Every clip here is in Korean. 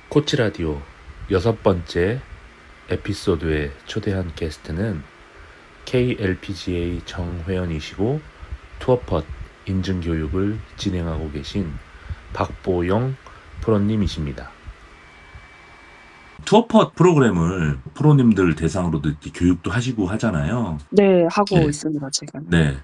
코치 라디오 6번째 에피소드에 초대한 게스트는 KLPGA 정회원이시고 투어펫 인증교육을 진행하고 계신 박보영 프로님이십니다. 투어펫 프로그램을 프로님들 대상으로도 이렇게 교육도 하시고 하잖아요. 네, 하고 네. 있습니다, 지금. 네.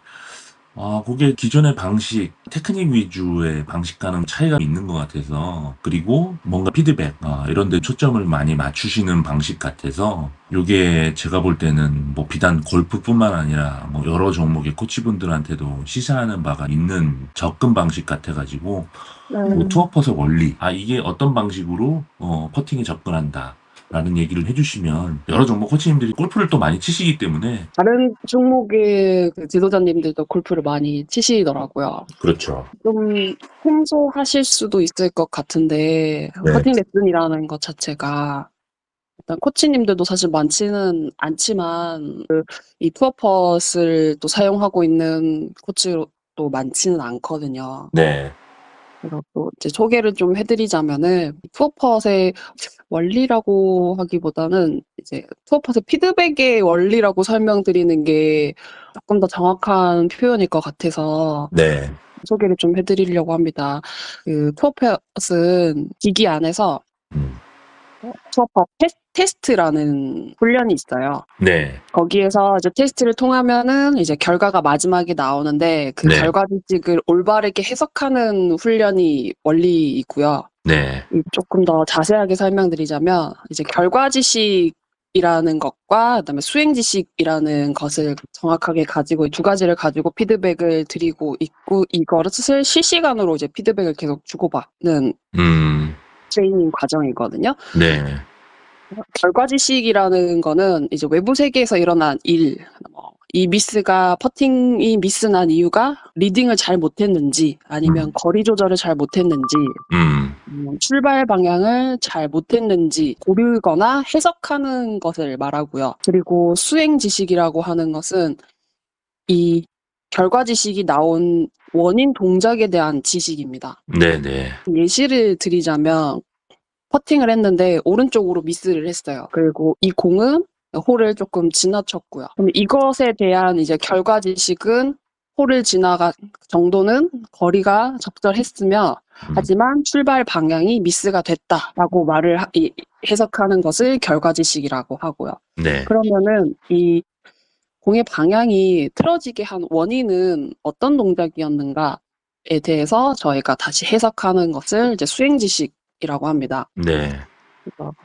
그게 기존의 방식, 테크닉 위주의 방식과는 차이가 있는 것 같아서, 그리고 뭔가 피드백, 이런 데 초점을 많이 맞추시는 방식 같아서, 요게 제가 볼 때는 뭐 비단 골프뿐만 아니라 뭐 여러 종목의 코치분들한테도 시사하는 바가 있는 접근 방식 같아가지고, 뭐 투어펫의 원리, 이게 어떤 방식으로 퍼팅에 접근한다. 라는 얘기를 해주시면 여러 종목 코치님들이 골프를 또 많이 치시기 때문에 다른 종목의 그 지도자님들도 골프를 많이 치시더라고요. 그렇죠. 좀 생소하실 수도 있을 것 같은데, 네. 퍼팅 레슨이라는 것 자체가 일단 코치님들도 사실 많지는 않지만, 이 투어펫을 또 사용하고 있는 코치도 많지는 않거든요. 네. 그래서 또 이제 소개를 좀 해드리자면은, 투어펫의 원리라고 하기보다는 이제 투어펫의 피드백의 원리라고 설명드리는 게 조금 더 정확한 표현일 것 같아서 네. 소개를 좀 해드리려고 합니다. 그 투어펫은 기기 안에서 음. 투어펫 테스트라는 훈련이 있어요. 네. 거기에서 이제 테스트를 통하면은 이제 결과가 마지막에 나오는데 그 네. 결과지식을 올바르게 해석하는 훈련이 원리이고요. 네. 조금 더 자세하게 설명드리자면 이제 결과지식이라는 것과 그다음에 수행지식이라는 것을 정확하게 가지고 두 가지를 가지고 피드백을 드리고 있고 이것을 실시간으로 이제 피드백을 계속 주고받는 트레이닝 과정이거든요. 네. 결과지식이라는 거는 이제 외부 세계에서 일어난 일, 이 퍼팅이 미스난 이유가 리딩을 잘 못했는지, 아니면 거리 조절을 잘 못했는지, 출발 방향을 잘 못했는지 고르거나 해석하는 것을 말하고요. 그리고 수행 지식이라고 하는 것은 이 결과 지식이 나온 원인 동작에 대한 지식입니다. 네네. 예시를 드리자면 퍼팅을 했는데 오른쪽으로 미스를 했어요. 그리고 이 공은 홀을 조금 지나쳤고요. 그럼 이것에 대한 이제 결과 지식은 홀을 지나간 정도는 거리가 적절했으며 하지만 출발 방향이 미스가 됐다라고 해석하는 것을 결과 지식이라고 하고요. 네. 그러면은 이 공의 방향이 틀어지게 한 원인은 어떤 동작이었는가에 대해서 저희가 다시 해석하는 것을 이제 수행 지식이라고 합니다. 네.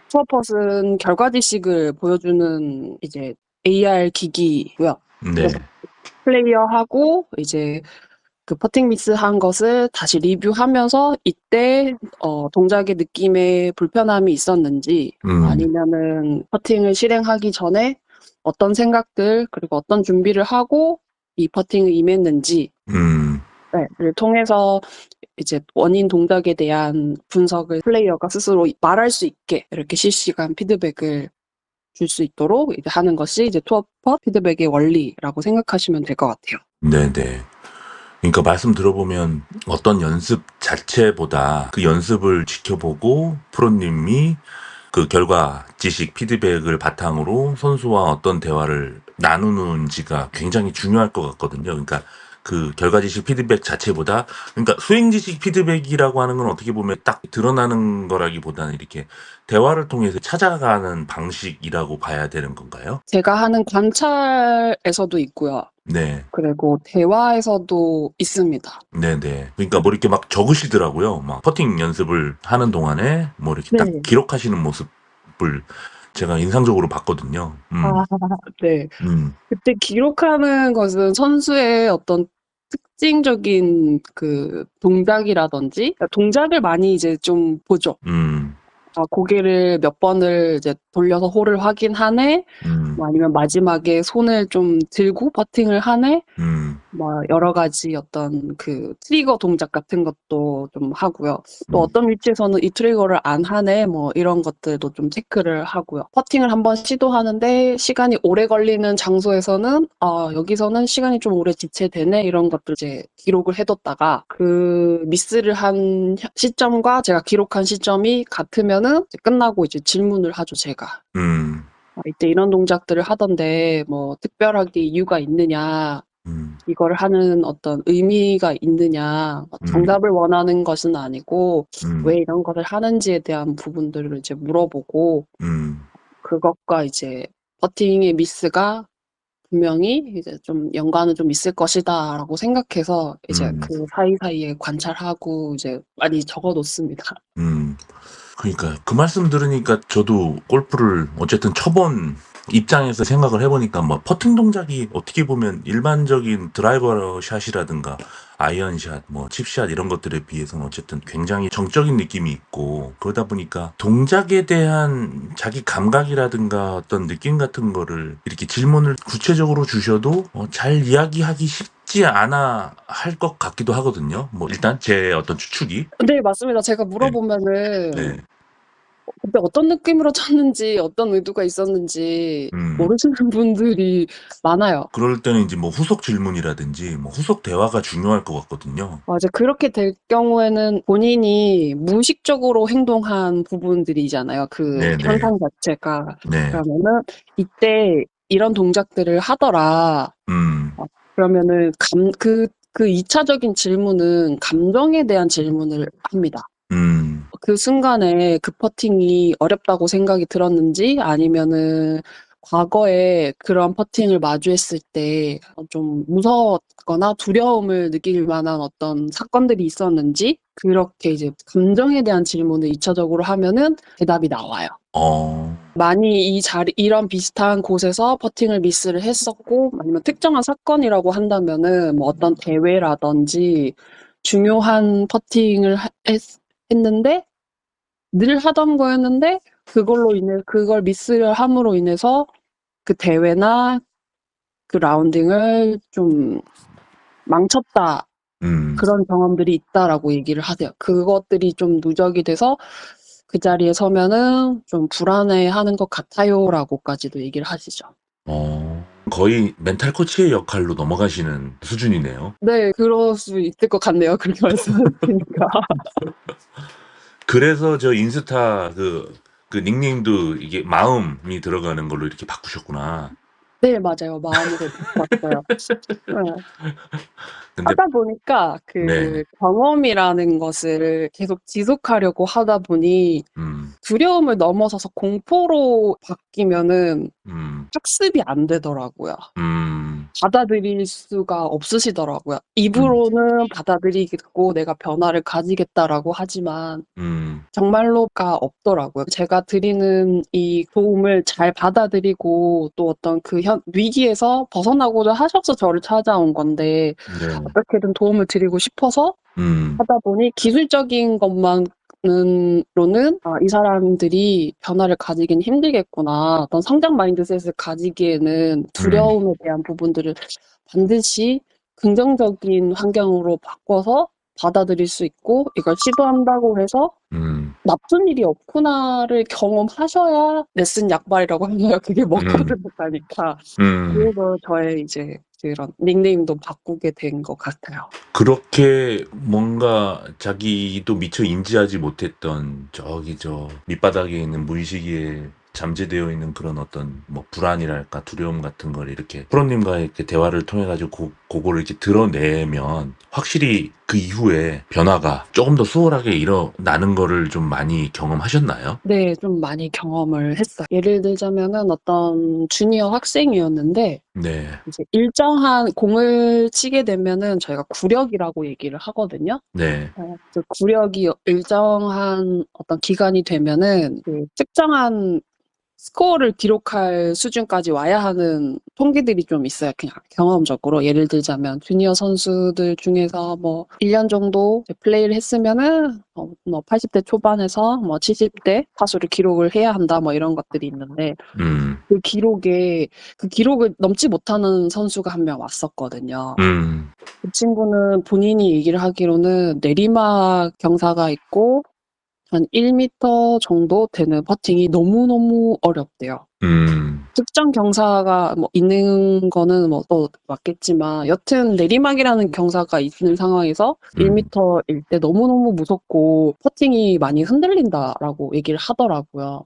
투어펫은 결과 지식을 보여주는 이제 AR 기기고요. 네. 그래서 플레이어하고 이제 그 퍼팅 미스한 것을 다시 리뷰하면서 이때 동작의 느낌에 불편함이 있었는지 아니면은 퍼팅을 실행하기 전에 어떤 생각들 그리고 어떤 준비를 하고 이 퍼팅을 임했는지 를 통해서 이제 원인 동작에 대한 분석을 플레이어가 스스로 말할 수 있게 이렇게 실시간 피드백을 줄 수 있도록 이제 하는 것이 이제 투어펫 피드백의 원리라고 생각하시면 될 것 같아요. 네네. 그러니까 말씀 들어보면 어떤 연습 자체보다 그 연습을 지켜보고 프로님이 그 결과 지식 피드백을 바탕으로 선수와 어떤 대화를 나누는지가 굉장히 중요할 것 같거든요. 그러니까 그 결과 지식 피드백 자체보다, 그러니까 수행 지식 피드백이라고 하는 건 어떻게 보면 딱 드러나는 거라기보다는 이렇게 대화를 통해서 찾아가는 방식이라고 봐야 되는 건가요? 제가 하는 관찰에서도 있고요. 네. 그리고 대화에서도 있습니다. 네네. 그러니까 뭐 이렇게 막 적으시더라고요. 막 퍼팅 연습을 하는 동안에 뭐 이렇게 딱 네. 기록하시는 모습을 제가 인상적으로 봤거든요. 네. 음. 그때 기록하는 것은 선수의 어떤 특징적인 그 동작이라든지 그러니까 동작을 많이 이제 좀 보죠. 고개를 몇 번을 이제 돌려서 홀을 확인하네, 뭐 아니면 마지막에 손을 좀 들고 퍼팅을 하네, 뭐 여러 가지 어떤 그 트리거 동작 같은 것도 좀 하고요. 또 어떤 위치에서는 이 트리거를 안 하네, 뭐 이런 것들도 좀 체크를 하고요. 퍼팅을 한번 시도하는데 시간이 오래 걸리는 장소에서는 여기서는 시간이 좀 오래 지체되네, 이런 것들 이제 기록을 해뒀다가 그 미스를 한 시점과 제가 기록한 시점이 같으면 그러면은 이제 끝나고 이제 질문을 하죠, 제가. 이때 이런 동작들을 하던데 뭐 특별하게 이유가 있느냐, 이걸 하는 어떤 의미가 있느냐, 정답을 원하는 것은 아니고 왜 이런 것을 하는지에 대한 부분들을 이제 물어보고 그것과 이제 퍼팅의 미스가 분명히 이제 좀 연관은 좀 있을 것이다라고 생각해서 이제 그 사이사이에 관찰하고 이제 많이 적어 놓습니다. 그러니까 그 말씀 들으니까 저도 골프를 어쨌든 쳐본 입장에서 생각을 해보니까 뭐 퍼팅 동작이 어떻게 보면 일반적인 드라이버 샷이라든가 아이언샷, 뭐 칩샷 이런 것들에 비해서는 어쨌든 굉장히 정적인 느낌이 있고 그러다 보니까 동작에 대한 자기 감각이라든가 어떤 느낌 같은 거를 이렇게 질문을 구체적으로 주셔도 잘 이야기하기 쉽지 않아 할 것 같기도 하거든요. 뭐 일단 제 어떤 추측이. 네, 맞습니다. 제가 네. 물어보면은 네. 그때 어떤 느낌으로 쳤는지 어떤 의도가 있었는지 모르시는 분들이 많아요. 그럴 때는 이제 뭐 후속 질문이라든지 뭐 후속 대화가 중요할 것 같거든요. 맞아. 그렇게 될 경우에는 본인이 무의식적으로 행동한 부분들이잖아요. 그 네네. 현상 자체가. 네. 그러면은 이때 이런 동작들을 하더라. 그러면은 그 2차적인 질문은 감정에 대한 질문을 합니다. 그 순간에 그 퍼팅이 어렵다고 생각이 들었는지 아니면은 과거에 그런 퍼팅을 마주했을 때 좀 무서웠거나 두려움을 느낄 만한 어떤 사건들이 있었는지 그렇게 이제 감정에 대한 질문을 2차적으로 하면은 대답이 나와요. 많이 이런 비슷한 곳에서 퍼팅을 미스를 했었고 아니면 특정한 사건이라고 한다면은 뭐 어떤 대회라든지 중요한 퍼팅을 했는데 늘 하던 거였는데 그걸 미스를 함으로 인해서 그 대회나 그 라운딩을 좀 망쳤다. 그런 경험들이 있다라고 얘기를 하세요. 그것들이 좀 누적이 돼서 그 자리에 서면은 좀 불안해하는 것 같아요라고까지도 얘기를 하시죠. 거의 멘탈 코치의 역할로 넘어가시는 수준이네요. 네, 그럴 수 있을 것 같네요. 그렇게 말씀하시니까. 그래서 저 인스타 그 닉네임도 이게 마음이 들어가는 걸로 이렇게 바꾸셨구나. 네, 맞아요. 마음으로 바꿨어요. 네. 근데 하다 보니까 네. 그 경험이라는 것을 계속 지속하려고 하다 보니 두려움을 넘어서서 공포로 바뀌면은 학습이 안 되더라고요. 받아들일 수가 없으시더라고요. 입으로는 받아들이겠고 내가 변화를 가지겠다라고 하지만 정말로가 없더라고요. 제가 드리는 이 도움을 잘 받아들이고 또 어떤 그 위기에서 벗어나고자 하셔서 저를 찾아온 건데 네. 어떻게든 도움을 드리고 싶어서 하다 보니 기술적인 것만으로는 이 사람들이 변화를 가지긴 힘들겠구나. 어떤 성장 마인드셋을 가지기에는 두려움에 대한 부분들을 반드시 긍정적인 환경으로 바꿔서 받아들일 수 있고 이걸 시도한다고 해서 나쁜 일이 없구나를 경험하셔야 레슨 약발이라고 하나요? 그게 먹혀들었다니까. 그래서 저의 이제 그런 닉네임도 바꾸게 된 것 같아요. 그렇게 뭔가 자기도 미처 인지하지 못했던 저기 저 밑바닥에 있는 무의식에 잠재되어 있는 그런 어떤 뭐 불안이랄까 두려움 같은 걸 이렇게 프로님과의 이렇게 대화를 통해 가지고 그거를 이렇게 드러내면 확실히 그 이후에 변화가 조금 더 수월하게 일어나는 거를 좀 많이 경험하셨나요? 네, 좀 많이 경험을 했어요. 예를 들자면은 어떤 주니어 학생이었는데 네. 이제 일정한 공을 치게 되면은 저희가 구력이라고 얘기를 하거든요. 네. 그 구력이 일정한 어떤 기간이 되면은 그 특정한 스코어를 기록할 수준까지 와야 하는 통계들이 좀 있어요. 그냥 경험적으로. 예를 들자면 주니어 선수들 중에서 뭐 1년 정도 플레이를 했으면은 뭐 80대 초반에서 뭐 70대 타수를 기록을 해야 한다 뭐 이런 것들이 있는데 그 기록을 넘지 못하는 선수가 한 명 왔었거든요. 그 친구는 본인이 얘기를 하기로는 내리막 경사가 있고 한 1m 정도 되는 퍼팅이 너무너무 어렵대요. 특정 경사가 뭐 있는 거는 뭐 또 맞겠지만 여튼 내리막이라는 경사가 있는 상황에서 1m일 때 너무너무 무섭고 퍼팅이 많이 흔들린다라고 얘기를 하더라고요.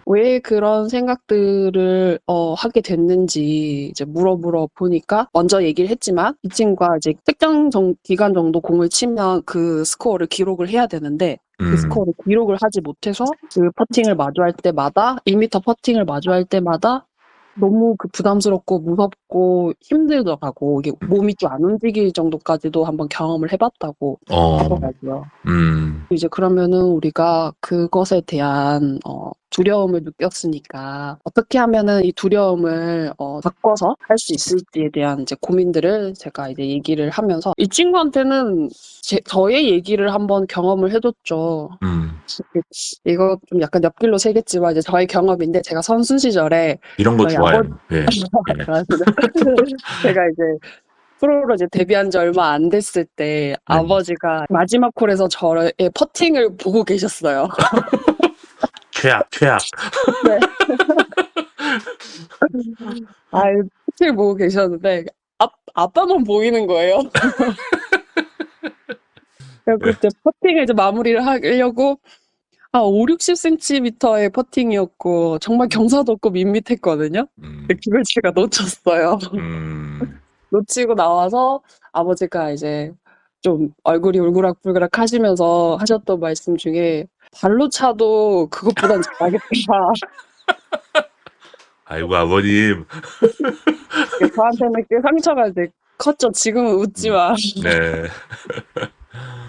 왜 그런 생각들을 하게 됐는지 이제 물어 보니까 먼저 얘기를 했지만 이 친구가 이제 특정 기간 정도 공을 치면 그 스코어를 기록을 해야 되는데 그 스코어를 기록을 하지 못해서 그 퍼팅을 마주할 때마다 1m 퍼팅을 마주할 때마다 너무 그 부담스럽고 무섭고 힘들더라고. 이게 몸이 좀 안 움직일 정도까지도 한번 경험을 해봤다고 하더라고요. 이제 그러면은 우리가 그것에 대한 두려움을 느꼈으니까 어떻게 하면은 이 두려움을 바꿔서 할 수 있을지에 대한 이제 고민들을 제가 이제 얘기를 하면서 이 친구한테는 저의 얘기를 한번 경험을 해줬죠. 이거 좀 약간 옆길로 새겠지만 이제 저의 경험인데 제가 선수 시절에 이런 거 저희 좋아요. 예. 제가 이제 프로로 이제 데뷔한 지 얼마 안 됐을 때 아버지가 마지막 홀에서 저의 퍼팅을 보고 계셨어요. 최악. 네. 퍼팅을 보고 계셨는데 아빠만 보이는 거예요. 그때 퍼팅을 이제 마무리를 하려고 5, 60cm의 퍼팅이었고 정말 경사도 없고 밋밋했거든요. 그걸 제가 놓쳤어요. 놓치고 나와서 아버지가 이제 좀 얼굴이 울그락불그락 하시면서 하셨던 말씀 중에 발로 차도 그것보단 잘하겠다. 아이고 아버님. 저한테는 꽤 상처가 이제 컸죠. 지금은 웃지만. 네.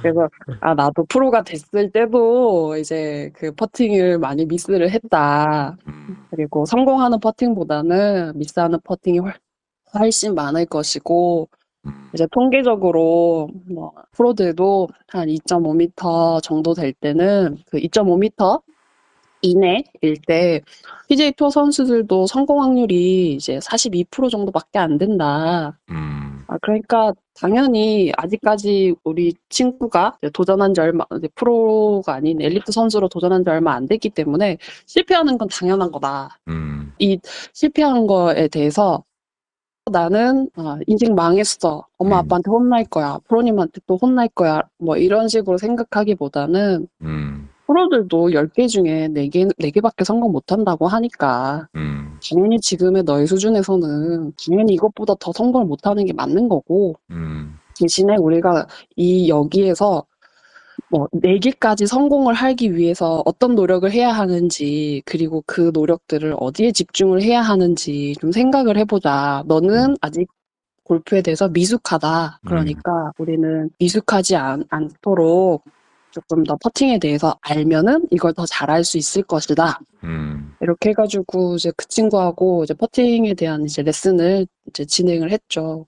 그래서 나도 프로가 됐을 때도 이제 그 퍼팅을 많이 미스를 했다. 그리고 성공하는 퍼팅보다는 미스하는 퍼팅이 훨씬 많을 것이고 이제 통계적으로 뭐 프로들도 한 2.5m 정도 될 때는 그 2.5m 이내일 때 PGA 투어 선수들도 성공 확률이 이제 42% 정도밖에 안 된다. 그러니까 당연히 아직까지 우리 친구가 도전한 지 이제 프로가 아닌 엘리트 선수로 도전한 지 얼마 안 됐기 때문에 실패하는 건 당연한 거다. 이 실패한 거에 대해서 나는 인생 망했어. 엄마 아빠한테 혼날 거야. 프로님한테 또 혼날 거야. 뭐 이런 식으로 생각하기보다는 프로들도 10개 중에 4개밖에 성공 못한다고 하니까 당연히 지금의 너의 수준에서는 당연히 이것보다 더 성공을 못하는 게 맞는 거고 대신에 우리가 여기에서 뭐 4개까지 성공을 하기 위해서 어떤 노력을 해야 하는지 그리고 그 노력들을 어디에 집중을 해야 하는지 좀 생각을 해보자. 너는 아직 골프에 대해서 미숙하다. 그러니까 우리는 미숙하지 않도록 조금 더 퍼팅에 대해서 알면은 이걸 더 잘할 수 있을 것이다. 이렇게 해가지고 이제 그 친구하고 이제 퍼팅에 대한 이제 레슨을 이제 진행을 했죠.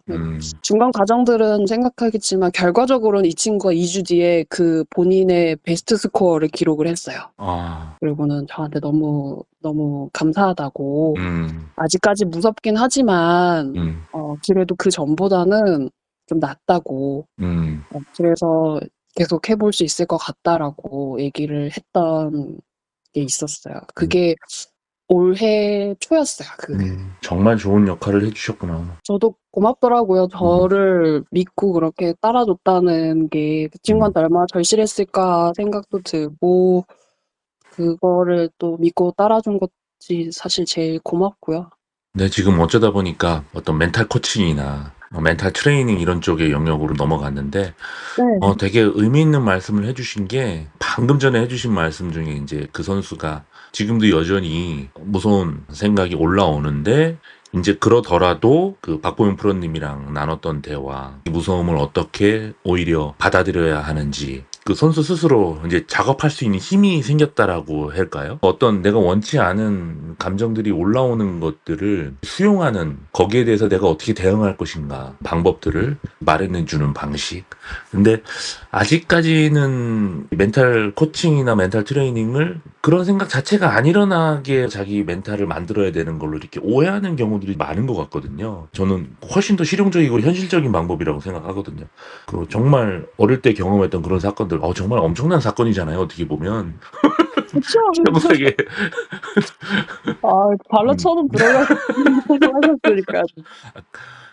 중간 과정들은 생각하겠지만 결과적으로는 이 친구가 2주 뒤에 그 본인의 베스트 스코어를 기록을 했어요. 그리고는 저한테 너무 감사하다고. 아직까지 무섭긴 하지만 그래도 그 전보다는 좀 낫다고. 그래서 계속 해볼 수 있을 것 같다라고 얘기를 했던 게 있었어요. 그게 올해 초였어요. 정말 좋은 역할을 해주셨구나. 저도 고맙더라고요. 저를 믿고 그렇게 따라줬다는 게 그 친구한테 얼마나 절실했을까 생각도 들고 그거를 또 믿고 따라준 것이 사실 제일 고맙고요. 네, 지금 어쩌다 보니까 어떤 멘탈 코칭이나 멘탈 트레이닝 이런 쪽의 영역으로 넘어갔는데 되게 의미 있는 말씀을 해주신 게 방금 전에 해주신 말씀 중에 이제 그 선수가 지금도 여전히 무서운 생각이 올라오는데 이제 그러더라도 그 박보영 프로님이랑 나눴던 대화, 이 무서움을 어떻게 오히려 받아들여야 하는지 그 선수 스스로 이제 작업할 수 있는 힘이 생겼다라고 할까요? 어떤 내가 원치 않은 감정들이 올라오는 것들을 수용하는 거기에 대해서 내가 어떻게 대응할 것인가 방법들을 마련해주는 방식. 근데 아직까지는 멘탈 코칭이나 멘탈 트레이닝을 그런 생각 자체가 안 일어나게 자기 멘탈을 만들어야 되는 걸로 이렇게 오해하는 경우들이 많은 것 같거든요. 저는 훨씬 더 실용적이고 현실적인 방법이라고 생각하거든요. 그 정말 어릴 때 경험했던 그런 사건들, 정말 엄청난 사건이잖아요. 어떻게 보면. 그쵸. 세계 발로 음. 쳐도 들어가서 하셨으니까.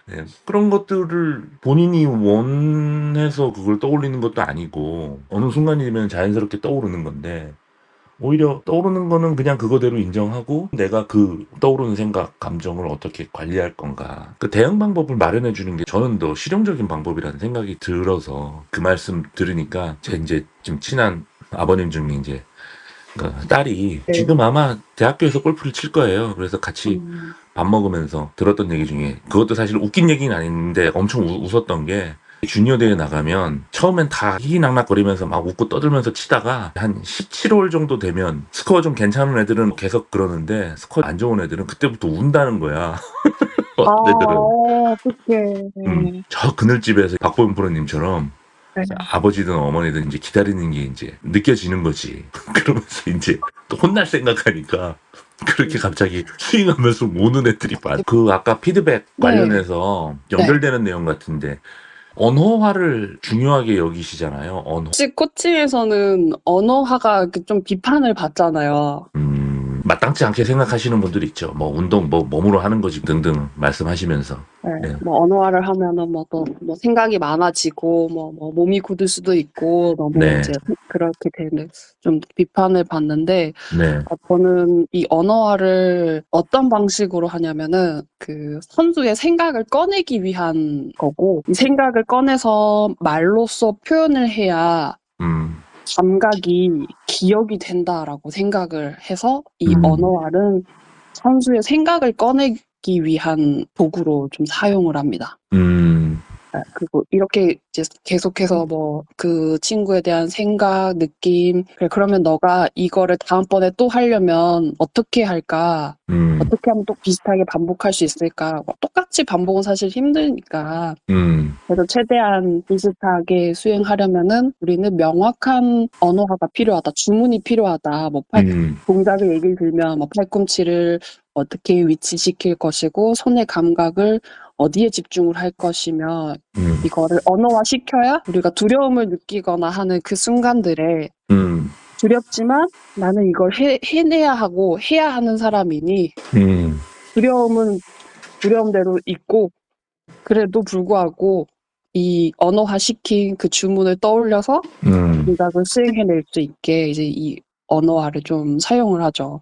네, 그런 것들을 본인이 원해서 그걸 떠올리는 것도 아니고 어느 순간이면 자연스럽게 떠오르는 건데 오히려 떠오르는 거는 그냥 그거대로 인정하고 내가 그 떠오르는 생각, 감정을 어떻게 관리할 건가. 그 대응 방법을 마련해 주는 게 저는 더 실용적인 방법이라는 생각이 들어서 그 말씀 들으니까 제 이제 좀 친한 아버님 중에 이제 그 딸이 네. 지금 아마 대학교에서 골프를 칠 거예요. 그래서 같이 음. 밥 먹으면서 들었던 얘기 중에 그것도 사실 웃긴 얘기는 아닌데 엄청 웃었던 게 주니어 대회 나가면 처음엔 다 희희낙낙거리면서 막 웃고 떠들면서 치다가 한 17홀 정도 되면 스코어 좀 괜찮은 애들은 계속 그러는데 스코어 안 좋은 애들은 그때부터 운다는 거야. 어떤 애들은. 어떡해. 저 그늘집에서 박보영 프로님처럼 네. 아버지든 어머니든 이제 기다리는 게 이제 느껴지는 거지. 그러면서 이제 또 혼날 생각하니까 그렇게 갑자기 스윙하면서 우는 애들이 많아. 그 아까 피드백 네. 관련해서 네. 연결되는 내용 같은데 언어화를 중요하게 여기시잖아요. 언어. 혹시 코칭에서는 언어화가 좀 비판을 받잖아요. 마땅치 않게 생각하시는 분들이 있죠. 뭐 운동 뭐 몸으로 하는 거지 등등 말씀하시면서. 네. 네. 뭐 언어화를 하면은 또 생각이 많아지고 몸이 굳을 수도 있고 너무 네. 이제 그렇게 되는 좀 비판을 받는데 네. 저는 이 언어화를 어떤 방식으로 하냐면은 그 선수의 생각을 꺼내기 위한 거고 이 생각을 꺼내서 말로써 표현을 해야 감각이 기억이 된다라고 생각을 해서 이 언어화는 선수의 생각을 꺼내기 위한 도구로 좀 사용을 합니다. 그리고 이렇게 이제 계속해서 그 친구에 대한 생각, 느낌, 그래, 그러면 너가 이거를 다음번에 또 하려면 어떻게 할까? 어떻게 하면 또 비슷하게 반복할 수 있을까? 똑같이 반복은 사실 힘드니까. 그래서 최대한 비슷하게 수행하려면은 우리는 명확한 언어화가 필요하다. 주문이 필요하다. 동작을 예를 들면 팔꿈치를 어떻게 위치시킬 것이고 손의 감각을 어디에 집중을 할 것이며 이거를 언어화 시켜야 우리가 두려움을 느끼거나 하는 그 순간들에 두렵지만 나는 이걸 해내야 하고 해야 하는 사람이니 두려움은 두려움대로 있고 그래도 불구하고 이 언어화 시킨 그 주문을 떠올려서 동작을 수행해낼 수 있게 이제 이 언어화를 좀 사용을 하죠.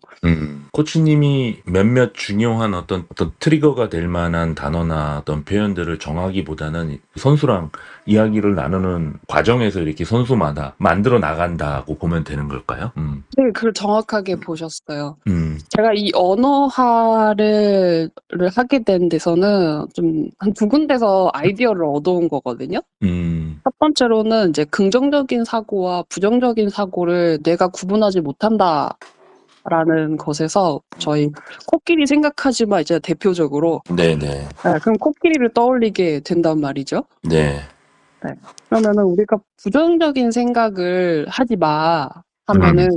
코치님이 몇몇 중요한 어떤 트리거가 될 만한 단어나 어떤 표현들을 정하기보다는 선수랑 이야기를 나누는 과정에서 이렇게 선수마다 만들어 나간다고 보면 되는 걸까요? 네, 그걸 정확하게 보셨어요. 제가 이 언어화를 하게 된 데서는 좀 한 두 군데서 아이디어를 얻어온 거거든요. 첫 번째로는 이제 긍정적인 사고와 부정적인 사고를 내가 구분하지 못한다라는 것에서 저희 코끼리 생각하지마 이제 대표적으로 네네. 그럼 코끼리를 떠올리게 된단 말이죠. 네. 네. 그러면은 우리가 부정적인 생각을 하지 마 하면은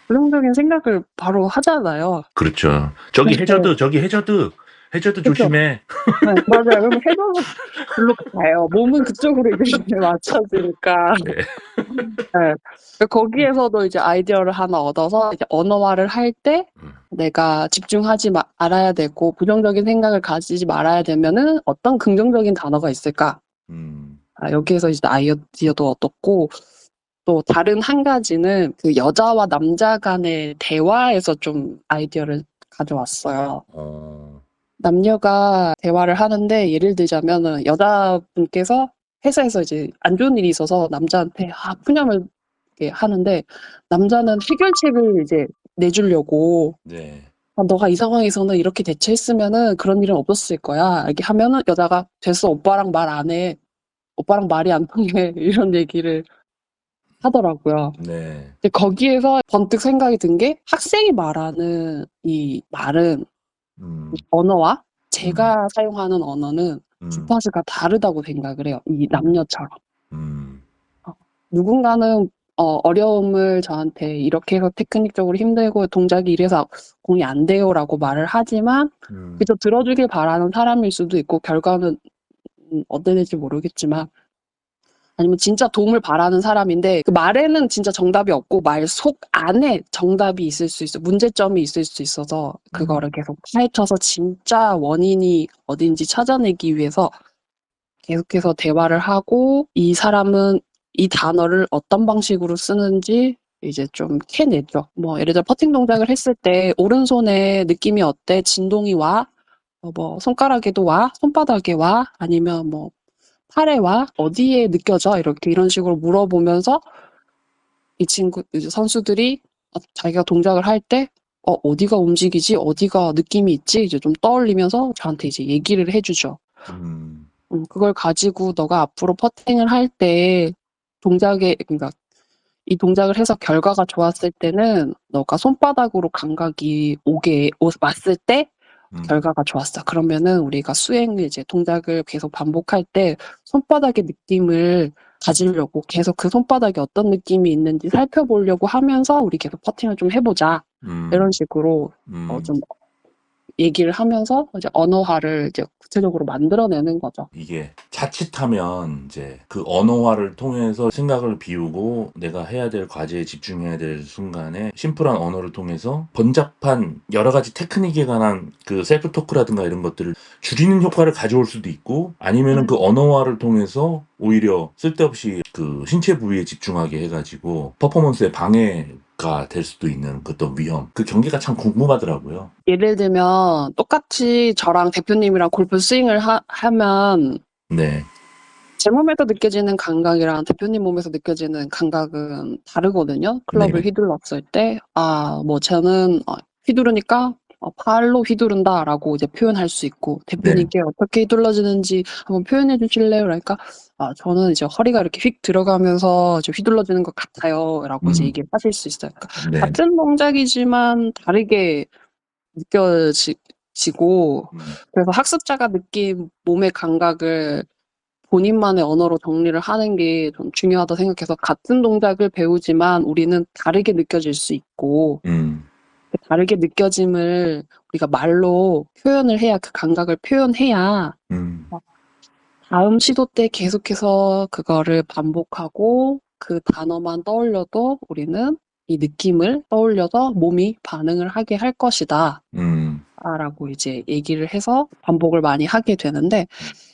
부정적인 생각을 바로 하잖아요. 그렇죠. 저기 네. 해저드, 저기 해저드, 해저드 그쵸. 조심해. 네, 맞아요. 그럼 해저드 글로 가요. 몸은 그쪽으로 이제 맞춰지니까. 네. 네. 거기에서도 이제 아이디어를 하나 얻어서 이제 언어화를 할 때 내가 집중하지 말아야 되고 부정적인 생각을 가지지 말아야 되면은 어떤 긍정적인 단어가 있을까? 여기에서 이제 아이디어도 얻었고 또 다른 한 가지는 그 여자와 남자 간의 대화에서 좀 아이디어를 가져왔어요. 남녀가 대화를 하는데 예를 들자면은 여자분께서 회사에서 이제 안 좋은 일이 있어서 남자한테 푸념을 이렇게 하는데 남자는 해결책을 이제 내주려고 네. 너가 이 상황에서는 이렇게 대처했으면은 그런 일은 없었을 거야. 이렇게 하면은 여자가 됐어, 오빠랑 말 안 해. 오빠랑 말이 안 통해. 이런 얘기를 하더라고요. 네. 근데 거기에서 번뜩 생각이 든 게 학생이 말하는 이 말은 언어와 제가 사용하는 언어는 주파수가 다르다고 생각을 해요. 이 남녀처럼. 누군가는 어려움을 저한테 이렇게 해서 테크닉적으로 힘들고 동작이 이래서 공이 안 돼요라고 말을 하지만 그저 들어주길 바라는 사람일 수도 있고 결과는 어떻게 될지 모르겠지만 아니면 진짜 도움을 바라는 사람인데 그 말에는 진짜 정답이 없고 말 속 안에 정답이 있을 수 있어. 문제점이 있을 수 있어서 그거를 계속 파헤쳐서 진짜 원인이 어딘지 찾아내기 위해서 계속해서 대화를 하고 이 사람은 이 단어를 어떤 방식으로 쓰는지 이제 좀 캐내죠. 뭐 예를 들어 퍼팅 동작을 했을 때 오른손에 느낌이 어때? 진동이 와? 뭐 손가락에도 와? 손바닥에 와? 아니면 뭐 팔에 와? 어디에 느껴져? 이렇게 이런 식으로 물어보면서 이 친구 이제 선수들이 자기가 동작을 할 때 어디가 움직이지? 어디가 느낌이 있지? 이제 좀 떠올리면서 저한테 이제 얘기를 해주죠. 그걸 가지고 너가 앞으로 퍼팅을 할 때 동작에 그러니까 이 동작을 해서 결과가 좋았을 때는 너가 손바닥으로 감각이 왔을 때 결과가 좋았어. 그러면은 우리가 수행을 이제 동작을 계속 반복할 때 손바닥의 느낌을 가지려고 계속 그 손바닥에 어떤 느낌이 있는지 살펴보려고 하면서 우리 계속 퍼팅을 좀 해보자. 이런 식으로 좀 얘기를 하면서 이제 언어화를 이제 구체적으로 만들어내는 거죠. 이게 자칫하면 이제 그 언어화를 통해서 생각을 비우고 내가 해야 될 과제에 집중해야 될 순간에 심플한 언어를 통해서 번잡한 여러 가지 테크닉에 관한 그 셀프 토크라든가 이런 것들을 줄이는 효과를 가져올 수도 있고 아니면은 그 언어화를 통해서 오히려 쓸데없이 그 신체 부위에 집중하게 해가지고 퍼포먼스에 방해가 될 수도 있는 그 어떤 위험. 그 경계가 참 궁금하더라고요. 예를 들면 똑같이 저랑 대표님이랑 골프 스윙을 하면 네. 제 몸에서 느껴지는 감각이랑 대표님 몸에서 느껴지는 감각은 다르거든요. 클럽을 네. 휘둘렀을 때, 뭐 저는 휘두르니까 팔로 휘두른다라고 이제 표현할 수 있고, 대표님께 어떻게 휘둘러지는지 한번 표현해 주실래요? 그러니까, 저는 이제 허리가 이렇게 휙 들어가면서 이제 휘둘러지는 것 같아요.라고 이제 얘기를 하실 수 있어요. 그러니까 네. 같은 동작이지만 다르게 느껴지고, 그래서 학습자가 느낀 몸의 감각을 본인만의 언어로 정리를 하는 게 좀 중요하다 생각해서 같은 동작을 배우지만 우리는 다르게 느껴질 수 있고 그 다르게 느껴짐을 우리가 말로 표현을 해야 그 감각을 표현해야 다음 시도 때 계속해서 그거를 반복하고 그 단어만 떠올려도 우리는 이 느낌을 떠올려서 몸이 반응을 하게 할 것이다. 라고 이제 얘기를 해서 반복을 많이 하게 되는데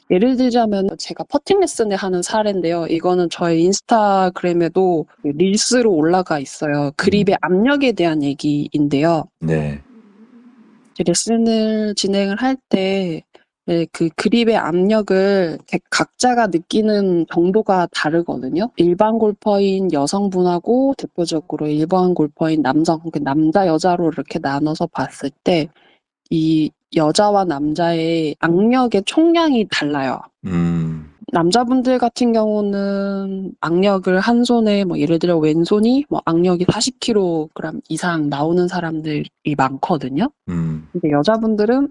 예를 들자면 제가 퍼팅 레슨을 하는 사례인데요. 이거는 저의 인스타그램에도 릴스로 올라가 있어요. 그립의 압력에 대한 얘기인데요. 네. 레슨을 진행을 할 때 그 그립의 압력을 각자가 느끼는 정도가 다르거든요. 일반 골퍼인 여성분하고 대표적으로 일반 골퍼인 남성, 남자, 여자로 이렇게 나눠서 봤을 때 이 여자와 남자의 악력의 총량이 달라요. 남자분들 같은 경우는 악력을 한 손에 뭐 예를 들어 왼손이 뭐 악력이 40kg 이상 나오는 사람들이 많거든요. 근데 여자분들은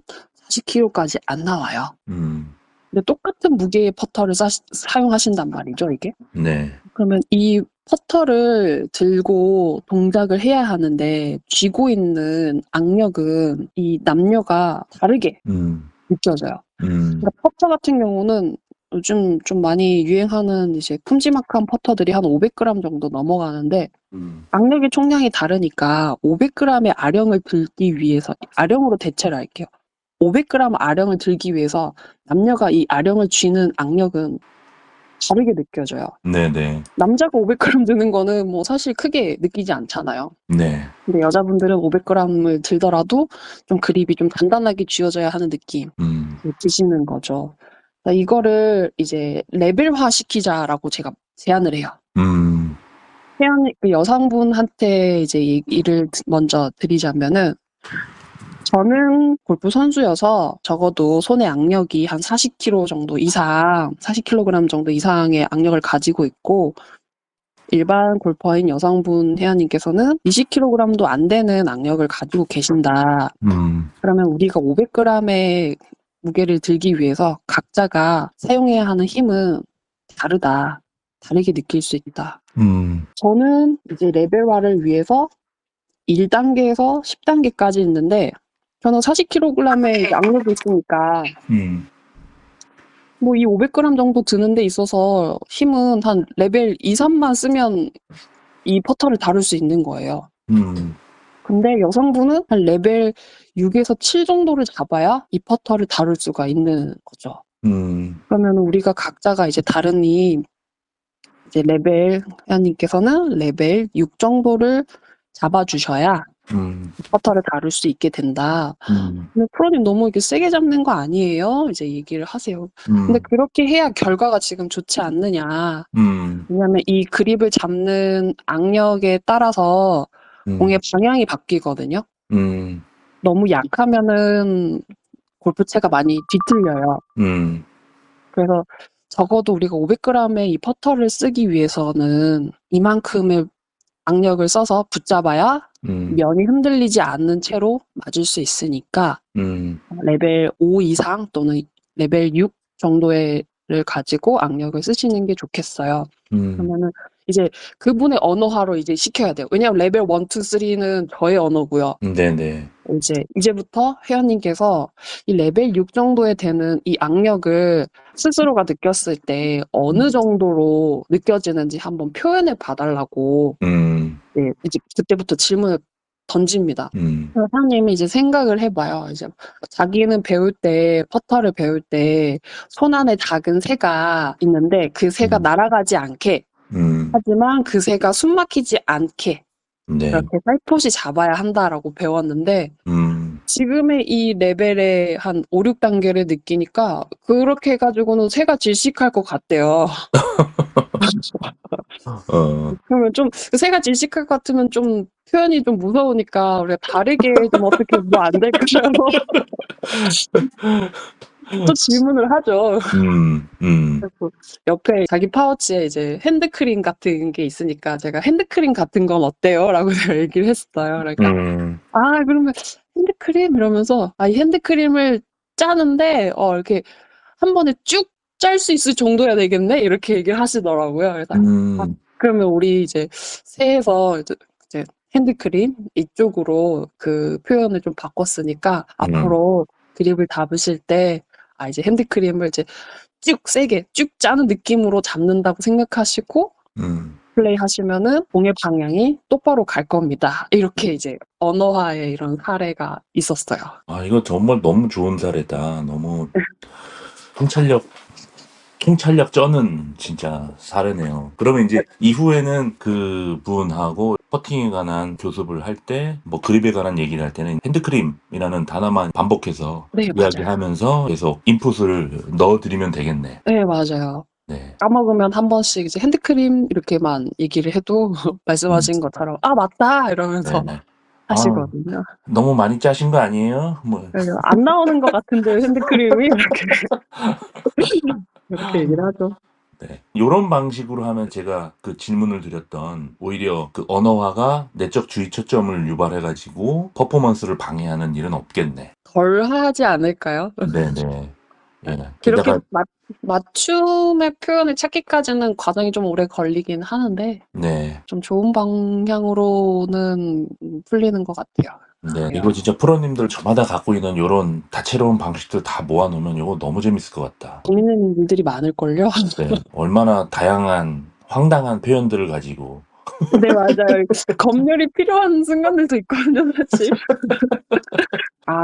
40kg까지 안 나와요. 근데 똑같은 무게의 퍼터를 사용하신단 말이죠, 이게. 네. 그러면 이 퍼터를 들고 동작을 해야 하는데 쥐고 있는 악력은 이 남녀가 다르게 느껴져요. 그러니까 퍼터 같은 경우는 요즘 좀 많이 유행하는 이제 큼지막한 퍼터들이 한 500g 정도 넘어가는데 악력의 총량이 다르니까 500g의 아령을 들기 위해서 아령으로 대체를 할게요. 500g 아령을 들기 위해서 남녀가 이 아령을 쥐는 악력은 다르게 느껴져요. 네네. 남자가 500g 드는 거는 뭐 사실 크게 느끼지 않잖아요. 네. 근데 여자분들은 500g을 들더라도 좀 그립이 좀 단단하게 쥐어져야 하는 느낌 드시는 거죠. 그러니까 이거를 이제 레벨화 시키자라고 제가 제안을 해요. 그 여성분한테 이제 얘기를 먼저 드리자면은 저는 골프 선수여서 적어도 손의 악력이 한 40kg 정도 이상, 40kg 정도 이상의 악력을 가지고 있고 일반 골퍼인 여성분 회원님께서는 20kg도 안 되는 악력을 가지고 계신다. 그러면 우리가 500g의 무게를 들기 위해서 각자가 사용해야 하는 힘은 다르다. 다르게 느낄 수 있다. 저는 이제 레벨화를 위해서 1단계에서 10단계까지 있는데 저는 40kg의 악력이 있으니까 뭐 이 500g 정도 드는 데 있어서 힘은 한 레벨 2, 3만 쓰면 이 퍼터를 다룰 수 있는 거예요. 근데 여성분은 한 레벨 6에서 7 정도를 잡아야 이 퍼터를 다룰 수가 있는 거죠. 그러면 우리가 각자가 이제 다른 이제 회원님께서는 레벨 6 정도를 잡아주셔야 이 퍼터를 다룰 수 있게 된다. 근데 프로님 너무 이렇게 세게 잡는 거 아니에요? 이제 얘기를 하세요. 근데 그렇게 해야 결과가 지금 좋지 않느냐. 왜냐면 이 그립을 잡는 악력에 따라서 공의 방향이 바뀌거든요. 너무 약하면은 골프채가 많이 뒤틀려요. 그래서 적어도 우리가 500g의 이 퍼터를 쓰기 위해서는 이만큼의 악력을 써서 붙잡아야 면이 흔들리지 않는 채로 맞을 수 있으니까 레벨 5 이상 또는 레벨 6 정도를 가지고 악력을 쓰시는 게 좋겠어요. 그러면은 이제 그분의 언어화로 이제 시켜야 돼요. 왜냐하면 레벨 1, 2, 3는 저의 언어고요. 네네. 이제부터 회원님께서 이 레벨 6 정도에 되는 이 악력을 스스로가 느꼈을 때 어느 정도로 느껴지는지 한번 표현을 봐달라고 네, 이제 그때부터 질문을 던집니다. 그래서 사장님이 이제 생각을 해봐요. 이제 자기는 퍼터를 배울 때 손 안에 작은 새가 있는데 그 새가 날아가지 않게 하지만 그 새가 숨 막히지 않게 네. 이렇게 살포시 잡아야 한다라고 배웠는데 지금의 이 레벨의 한 5, 6단계를 느끼니까 그렇게 해가지고는 새가 질식할 것 같대요. 그러면 좀 새가 질식할 것 같으면 좀 표현이 좀 무서우니까 우리가 다르게 좀 어떻게 뭐 안 될까요? 또 질문을 하죠. 그래서 옆에 자기 파우치에 이제 핸드크림 같은 게 있으니까 제가 핸드크림 같은 건 어때요? 라고 제가 얘기를 했어요. 그러니까 그러면 핸드크림 이러면서 이 핸드크림을 짜는데 이렇게 한 번에 쭉 짤 수 있을 정도야 되겠네? 이렇게 얘기를 하시더라고요. 그래서 그러면 우리 이제 새에서 이제 핸드크림 이쪽으로 그 표현을 좀 바꿨으니까 앞으로 그립을 잡으실 때 이제 핸드크림을 이제 쭉 세게 쭉 짜는 느낌으로 잡는다고 생각하시고 플레이 하시면은 공의 방향이 똑바로 갈 겁니다. 이렇게 이제 언어화의 이런 사례가 있었어요. 이거 정말 너무 좋은 사례다. 너무 통찰력 쩌는 진짜 사례네요. 그러면 이제 이후에는 그분하고 퍼팅에 관한 교습을 할 때, 뭐 그립에 관한 얘기를 할 때는 핸드크림이라는 단어만 반복해서 네, 맞아요. 이야기하면서 계속 인풋을 넣어드리면 되겠네. 네, 맞아요. 네. 까먹으면 한 번씩 이제 핸드크림 이렇게만 얘기를 해도 말씀하신 것처럼 맞다 이러면서 네네. 하시거든요. 너무 많이 짜신 거 아니에요? 뭐. 그래서 안 나오는 것 같은데 핸드크림이 이렇게 얘기를 하죠. 네. 요런 방식으로 하면 제가 그 질문을 드렸던 오히려 그 언어화가 내적 주의 초점을 유발해가지고 퍼포먼스를 방해하는 일은 없겠네. 덜 하지 않을까요? 네네. 예. 그렇게 게다가 맞춤의 표현을 찾기까지는 과정이 좀 오래 걸리긴 하는데 네. 좀 좋은 방향으로는 풀리는 것 같아요. 네. 이거 진짜 프로님들 저마다 갖고 있는 요런 다채로운 방식들 다 모아놓으면 이거 너무 재밌을 것 같다. 재밌는 일들이 많을걸요? 네. 얼마나 다양한 황당한 표현들을 가지고. 네, 맞아요. 검열이 필요한 순간들도 있거든요, 사실.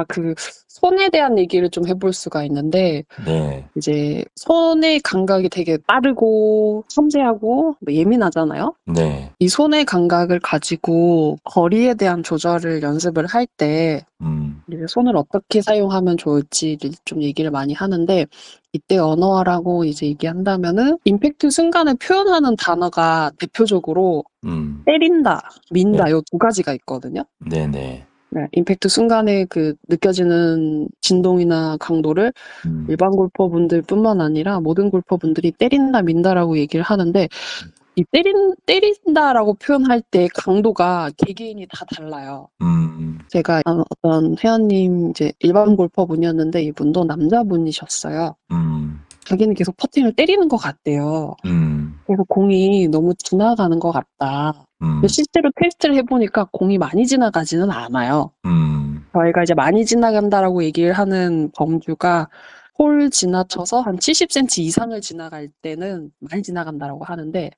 그 손에 대한 얘기를 좀 해볼 수가 있는데 네. 이제 손의 감각이 되게 빠르고 섬세하고 예민하잖아요. 네. 이 손의 감각을 가지고 거리에 대한 조절을 연습을 할 때 이제 손을 어떻게 사용하면 좋을지를 좀 얘기를 많이 하는데 이때 언어화라고 이제 얘기한다면은 임팩트 순간에 표현하는 단어가 대표적으로 때린다, 민다 요 두 가지가 있거든요. 네네. 네, 임팩트 순간에 그 느껴지는 진동이나 강도를 일반 골퍼분들뿐만 아니라 모든 골퍼분들이 때린다, 민다라고 얘기를 하는데 이 때린다라고 표현할 때 강도가 개개인이 다 달라요. 제가 어떤 회원님 이제 일반 골퍼분이었는데 이분도 남자분이셨어요. 자기는 계속 퍼팅을 때리는 것 같대요. 그래서 공이 너무 지나가는 것 같다. 근데 실제로 테스트를 해보니까 공이 많이 지나가지는 않아요. 저희가 이제 많이 지나간다라고 얘기를 하는 범주가 홀 지나쳐서 한 70cm 이상을 지나갈 때는 많이 지나간다라고 하는데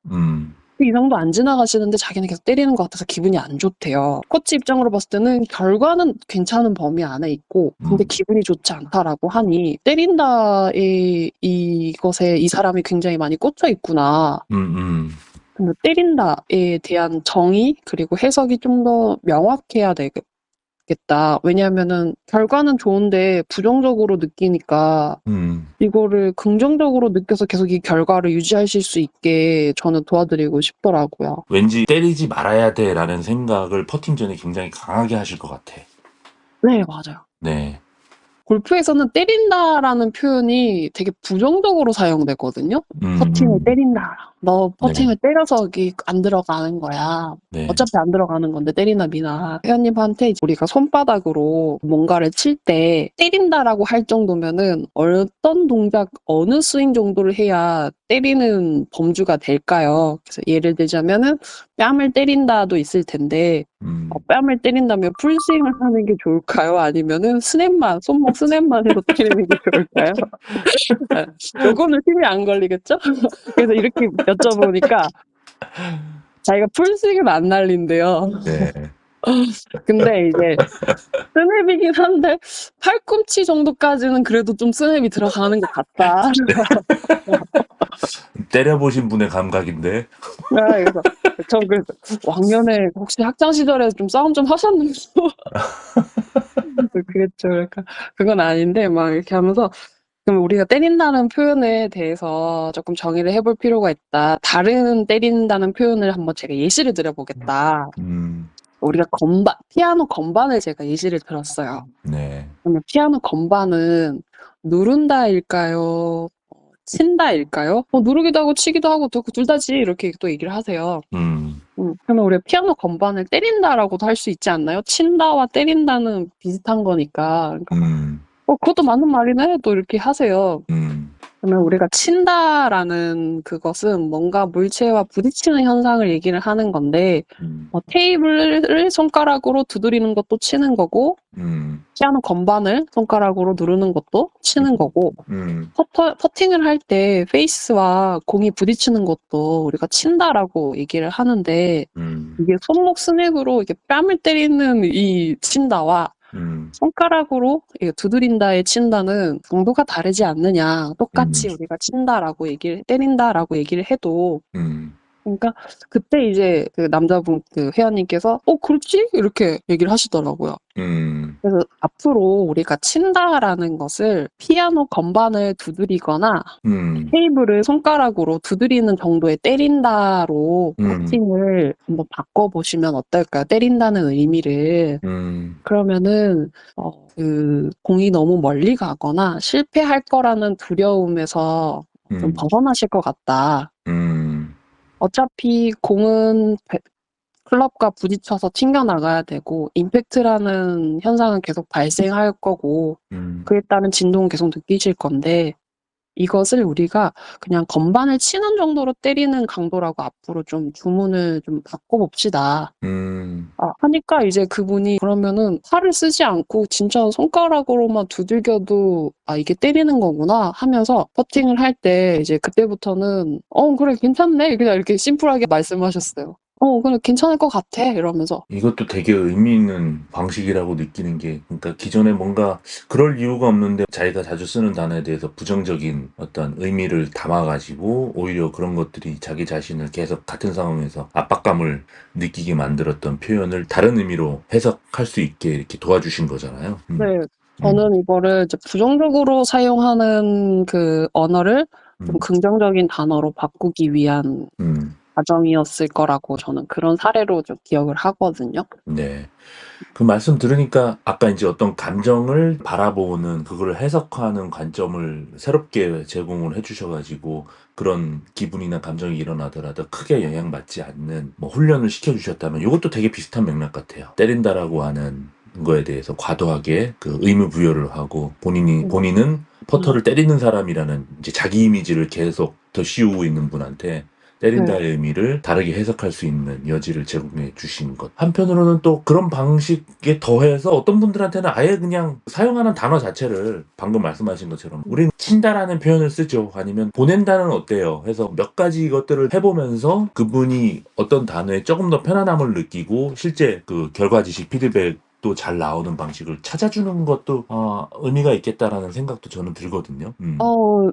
이 정도 안 지나가시는데 자기는 계속 때리는 것 같아서 기분이 안 좋대요. 코치 입장으로 봤을 때는 결과는 괜찮은 범위 안에 있고 근데 기분이 좋지 않다라고 하니 때린다의 이것에 이 사람이 굉장히 많이 꽂혀 있구나. 근데 때린다에 대한 정의 그리고 해석이 좀 더 명확해야 되겠다. 왜냐하면은 결과는 좋은데 부정적으로 느끼니까 이거를 긍정적으로 느껴서 계속 이 결과를 유지하실 수 있게 저는 도와드리고 싶더라고요. 왠지 때리지 말아야 돼라는 생각을 퍼팅 전에 굉장히 강하게 하실 것 같아. 네, 맞아요. 네. 골프에서는 때린다라는 표현이 되게 부정적으로 사용되거든요. 퍼팅을 때린다. 너 퍼팅을 때려서 여기 안 들어가는 거야. 네. 어차피 안 들어가는 건데 때리나 미나. 회원님한테 우리가 손바닥으로 뭔가를 칠 때 때린다라고 할 정도면은 어떤 동작, 어느 스윙 정도를 해야 때리는 범주가 될까요? 그래서 예를 들자면은 뺨을 때린다도 있을 텐데 뺨을 때린다면 풀스윙을 하는 게 좋을까요? 아니면은 스냅만, 손목 스냅만 해서 때리는 게 좋을까요? 요거는 힘이 안 걸리겠죠? 그래서 이렇게 여쭤보니까 자기가 풀스윙은 안 날린대요. 네. 근데 이제 스냅이긴 한데 팔꿈치 정도까지는 그래도 좀 스냅이 들어가는 것 같다. 때려보신 분의 감각인데. 그래서 저 그래서 왕년에 혹시 학창 시절에 좀 싸움 좀 하셨나요? 그랬죠. 그러니까 그건 아닌데 막 이렇게 하면서 그럼 우리가 때린다는 표현에 대해서 조금 정의를 해볼 필요가 있다. 다른 때린다는 표현을 한번 제가 예시를 드려보겠다. 우리가 피아노 건반을 제가 예시를 들었어요. 네. 그러면 피아노 건반은 누른다일까요? 친다일까요? 누르기도 하고 치기도 하고 둘 다지 이렇게 또 얘기를 하세요. 그러면 우리가 피아노 건반을 때린다라고도 할 수 있지 않나요? 친다와 때린다는 비슷한 거니까. 그러니까 그것도 맞는 말이네. 또 이렇게 하세요. 그러면 우리가 친다라는 그것은 뭔가 물체와 부딪히는 현상을 얘기를 하는 건데 테이블을 손가락으로 두드리는 것도 치는 거고 피아노 건반을 손가락으로 누르는 것도 치는 거고 퍼팅을 할 때 페이스와 공이 부딪히는 것도 우리가 친다라고 얘기를 하는데 이게 손목 스냅으로 이렇게 뺨을 때리는 이 친다와 손가락으로 두드린다의 친다는 강도가 다르지 않느냐. 똑같이 우리가 친다라고 때린다라고 얘기를 해도 그러니까 그때 이제 그 남자분 그 회원님께서 그렇지? 이렇게 얘기를 하시더라고요. 그래서 앞으로 우리가 친다라는 것을 피아노 건반을 두드리거나 테이블을 손가락으로 두드리는 정도의 때린다로 코팅을 한번 바꿔보시면 어떨까요? 때린다는 의미를. 그러면은 그 공이 너무 멀리 가거나 실패할 거라는 두려움에서 좀 벗어나실 것 같다. 어차피 공은 클럽과 부딪혀서 튕겨나가야 되고 임팩트라는 현상은 계속 발생할 거고 그에 따른 진동은 계속 느끼실 건데 이것을 우리가 그냥 건반을 치는 정도로 때리는 강도라고 앞으로 좀 주문을 좀 바꿔봅시다. 하니까 이제 그분이 그러면은 팔을 쓰지 않고 진짜 손가락으로만 두들겨도 이게 때리는 거구나 하면서 퍼팅을 할 때 이제 그때부터는 그래 괜찮네 그냥 이렇게 심플하게 말씀하셨어요. 그래 괜찮을 것 같아 이러면서. 이것도 되게 의미 있는 방식이라고 느끼는 게 그러니까 기존에 뭔가 그럴 이유가 없는데 자기가 자주 쓰는 단어에 대해서 부정적인 어떤 의미를 담아가지고 오히려 그런 것들이 자기 자신을 계속 같은 상황에서 압박감을 느끼게 만들었던 표현을 다른 의미로 해석할 수 있게 이렇게 도와주신 거잖아요. 네. 저는 이거를 이제 부정적으로 사용하는 그 언어를 좀 긍정적인 단어로 바꾸기 위한 과정이었을 거라고 저는 그런 사례로 좀 기억을 하거든요. 네. 그 말씀 들으니까 아까 이제 어떤 감정을 바라보는 그거를 해석하는 관점을 새롭게 제공을 해주셔가지고 그런 기분이나 감정이 일어나더라도 크게 영향받지 않는 뭐 훈련을 시켜주셨다면 이것도 되게 비슷한 맥락 같아요. 때린다라고 하는 거에 대해서 과도하게 그 의무 부여를 하고 본인은 퍼터를 때리는 사람이라는 이제 자기 이미지를 계속 더 씌우고 있는 분한테 때린다의 네. 의미를 다르게 해석할 수 있는 여지를 제공해 주신 것. 한편으로는 또 그런 방식에 더해서 어떤 분들한테는 아예 그냥 사용하는 단어 자체를 방금 말씀하신 것처럼 우린 친다라는 표현을 쓰죠. 아니면 보낸다는 어때요? 해서 몇 가지 것들을 해보면서 그분이 어떤 단어에 조금 더 편안함을 느끼고 실제 그 결과지식 피드백 또 잘 나오는 방식을 찾아주는 것도 의미가 있겠다라는 생각도 저는 들거든요.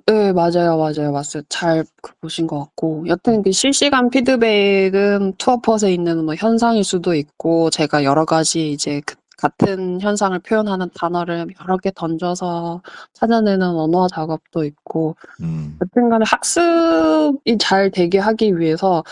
네, 맞아요, 맞아요, 맞아요. 잘 보신 것 같고. 여튼 그 실시간 피드백은 투어폿에 있는 뭐 현상일 수도 있고, 제가 여러 가지 이제 같은 현상을 표현하는 단어를 여러 개 던져서 찾아내는 언어 작업도 있고, 음, 여튼 간에 학습이 잘 되게 하기 위해서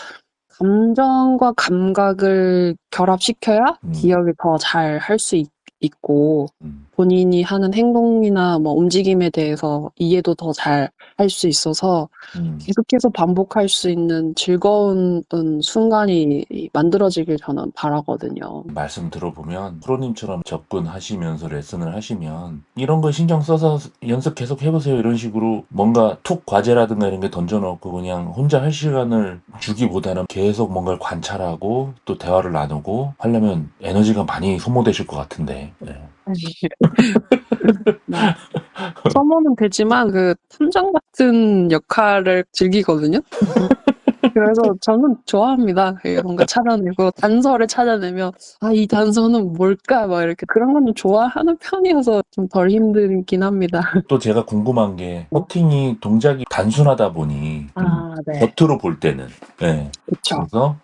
감정과 감각을 결합시켜야 음, 기억을 더 잘 할 수 있고, 음, 본인이 하는 행동이나 뭐 움직임에 대해서 이해도 더 잘 할 수 있어서 음. 계속해서 반복할 수 있는 즐거운 순간이 만들어지길 저는 바라거든요. 말씀 들어보면 프로님처럼 접근하시면서 레슨을 하시면 이런 거 신경 써서 연습 계속 해보세요 이런 식으로 뭔가 툭 과제라든가 이런 게 던져놓고 그냥 혼자 할 시간을 주기보다는 계속 뭔가를 관찰하고 또 대화를 나누고 하려면 에너지가 많이 소모되실 것 같은데. 네. 뭐 써먹으면 되지만 그 탐정 같은 역할을 즐기거든요. 그래서 저는 좋아합니다. 그 뭔가 찾아내고 단서를 찾아내면 이 단서는 뭘까? 막 이렇게 그런 거는 좋아하는 편이어서 좀 덜 힘들긴 합니다. 또 제가 궁금한 게 퍼팅이 동작이 단순하다 보니 좀 네. 겉으로 볼 때는 네. 그쵸. 그래서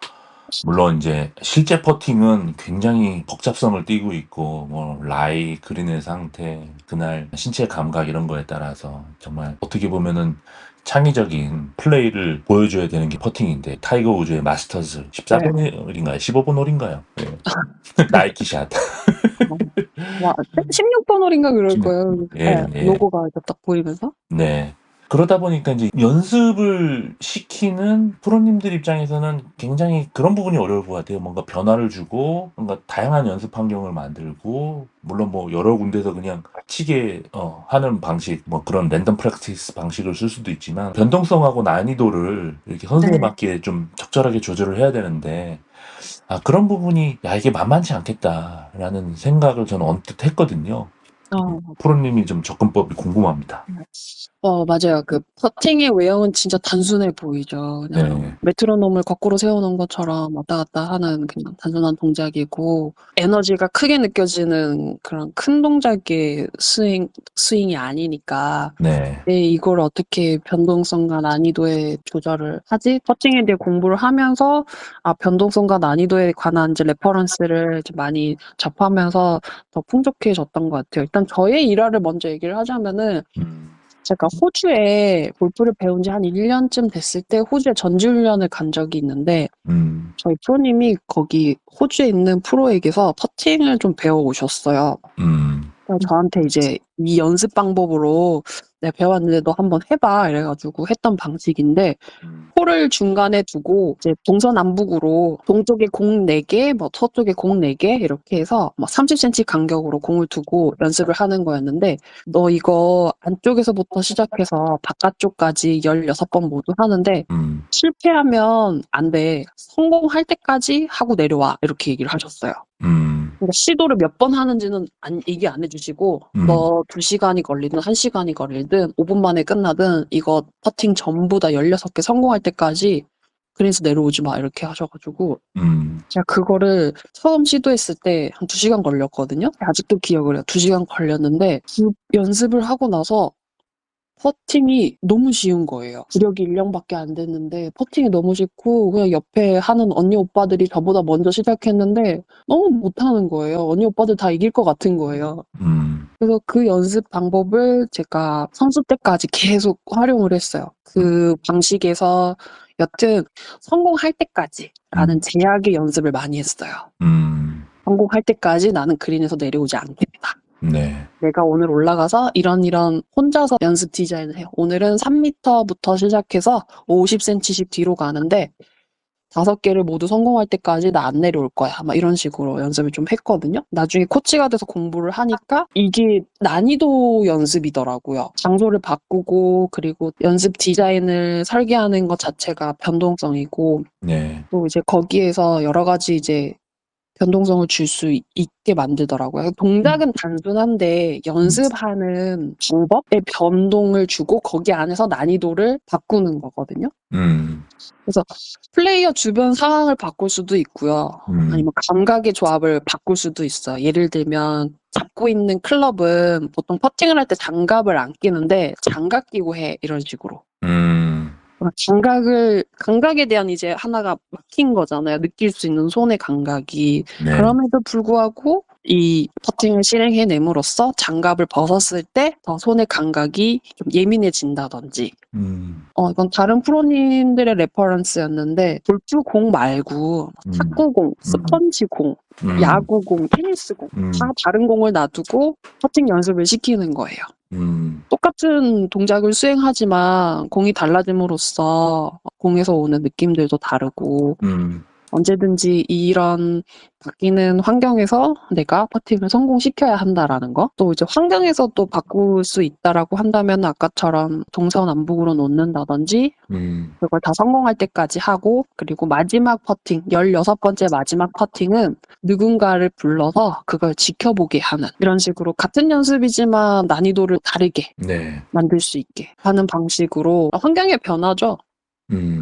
물론 이제 실제 퍼팅은 굉장히 복잡성을 띠고 있고 뭐 라이, 그린의 상태, 그날 신체 감각 이런 거에 따라서 정말 어떻게 보면은 창의적인 플레이를 보여줘야 되는 게 퍼팅인데 타이거 우즈의 마스터즈 네. 14번 홀인가요? 15번 홀인가요? 네. 나이키샷. 와, 16번 홀인가 그럴 거예요. 예, 예. 로고가 이렇게 딱 보이면서. 네. 그러다 보니까 이제 연습을 시키는 프로님들 입장에서는 굉장히 그런 부분이 어려울 것 같아요. 뭔가 변화를 주고, 뭔가 다양한 연습 환경을 만들고, 물론 뭐 여러 군데서 그냥 치게 하는 방식, 뭐 그런 랜덤 프랙티스 방식을 쓸 수도 있지만, 변동성하고 난이도를 이렇게 선수에 맞게 좀 적절하게 조절을 해야 되는데, 그런 부분이, 야, 이게 만만치 않겠다라는 생각을 저는 언뜻 했거든요. 프로님이 좀 접근법이 궁금합니다. 맞아요. 그 퍼팅의 외형은 진짜 단순해 보이죠. 그냥 네. 메트로놈을 거꾸로 세워놓은 것처럼 왔다 갔다 하는 그냥 단순한 동작이고 에너지가 크게 느껴지는 그런 큰 동작의 스윙이 아니니까 네. 이걸 어떻게 변동성과 난이도에 조절을 하지? 퍼팅에 대해 공부를 하면서 변동성과 난이도에 관한 이제 레퍼런스를 좀 많이 접하면서 더 풍족해졌던 것 같아요. 일단 저의 일화를 먼저 얘기를 하자면은 제가 호주에 골프를 배운 지 한 1년쯤 됐을 때 호주에 전지훈련을 간 적이 있는데 저희 프로님이 거기 호주에 있는 프로에게서 퍼팅을 좀 배워오셨어요. 그래서 저한테 이제 이 연습 방법으로 내가 배웠는데 너 한번 해봐 이래가지고 했던 방식인데 홀을 중간에 두고 이제 동서남북으로 동쪽에 공 4개, 뭐 서쪽에 공 4개 이렇게 해서 뭐 30cm 간격으로 공을 두고 연습을 하는 거였는데 너 이거 안쪽에서부터 시작해서 바깥쪽까지 16번 모두 하는데 실패하면 안 돼. 성공할 때까지 하고 내려와. 이렇게 얘기를 하셨어요. 그러니까 시도를 몇 번 하는지는 얘기 안 해주시고 너 2시간이 걸리든 1시간이 걸리든 5분 만에 끝나든 이거 퍼팅 전부 다 16개 성공할 때까지 그래서 내려오지 마 이렇게 하셔가지고 제가 그거를 처음 시도했을 때 한 2시간 걸렸거든요. 아직도 기억을 해요. 2시간 걸렸는데 그 연습을 하고 나서 퍼팅이 너무 쉬운 거예요. 구력이 1년밖에 안 됐는데 퍼팅이 너무 쉽고 그냥 옆에 하는 언니 오빠들이 저보다 먼저 시작했는데 너무 못하는 거예요. 언니 오빠들 다 이길 것 같은 거예요. 그래서 그 연습 방법을 제가 선수 때까지 계속 활용을 했어요. 그 방식에서 여튼 성공할 때까지라는 제약의 연습을 많이 했어요. 성공할 때까지 나는 그린에서 내려오지 않겠다. 네. 내가 오늘 올라가서 이런 혼자서 연습 디자인을 해요. 오늘은 3m부터 시작해서 50cm씩 뒤로 가는데 5개를 모두 성공할 때까지 나 안 내려올 거야. 막 이런 식으로 연습을 좀 했거든요. 나중에 코치가 돼서 공부를 하니까 이게 난이도 연습이더라고요. 장소를 바꾸고 그리고 연습 디자인을 설계하는 것 자체가 변동성이고 네. 또 이제 거기에서 여러 가지 이제 변동성을 줄 수 있게 만들더라고요. 동작은 단순한데 연습하는 방법에 변동을 주고 거기 안에서 난이도를 바꾸는 거거든요. 그래서 플레이어 주변 상황을 바꿀 수도 있고요. 아니면 감각의 조합을 바꿀 수도 있어요. 예를 들면 잡고 있는 클럽은 보통 퍼팅을 할 때 장갑을 안 끼는데 장갑 끼고 해 이런 식으로. 감각에 대한 이제 하나가 막힌 거잖아요. 느낄 수 있는 손의 감각이. 네. 그럼에도 불구하고 이 퍼팅을 실행해냄으로써 장갑을 벗었을 때 더 손의 감각이 좀 예민해진다든지. 이건 다른 프로님들의 레퍼런스였는데 골프공 말고 탁구공, 스펀지공, 야구공, 테니스공 다 다른 공을 놔두고 퍼팅 연습을 시키는 거예요. 똑같은 동작을 수행하지만 공이 달라짐으로써 공에서 오는 느낌들도 다르고 언제든지 이런 바뀌는 환경에서 내가 퍼팅을 성공시켜야 한다라는 거. 또 이제 환경에서 또 바꿀 수 있다라고 한다면 아까처럼 동서남북으로 놓는다든지 그걸 다 성공할 때까지 하고 그리고 마지막 퍼팅, 16번째 마지막 퍼팅은 누군가를 불러서 그걸 지켜보게 하는 이런 식으로 같은 연습이지만 난이도를 다르게 네. 만들 수 있게 하는 방식으로 환경의 변화죠.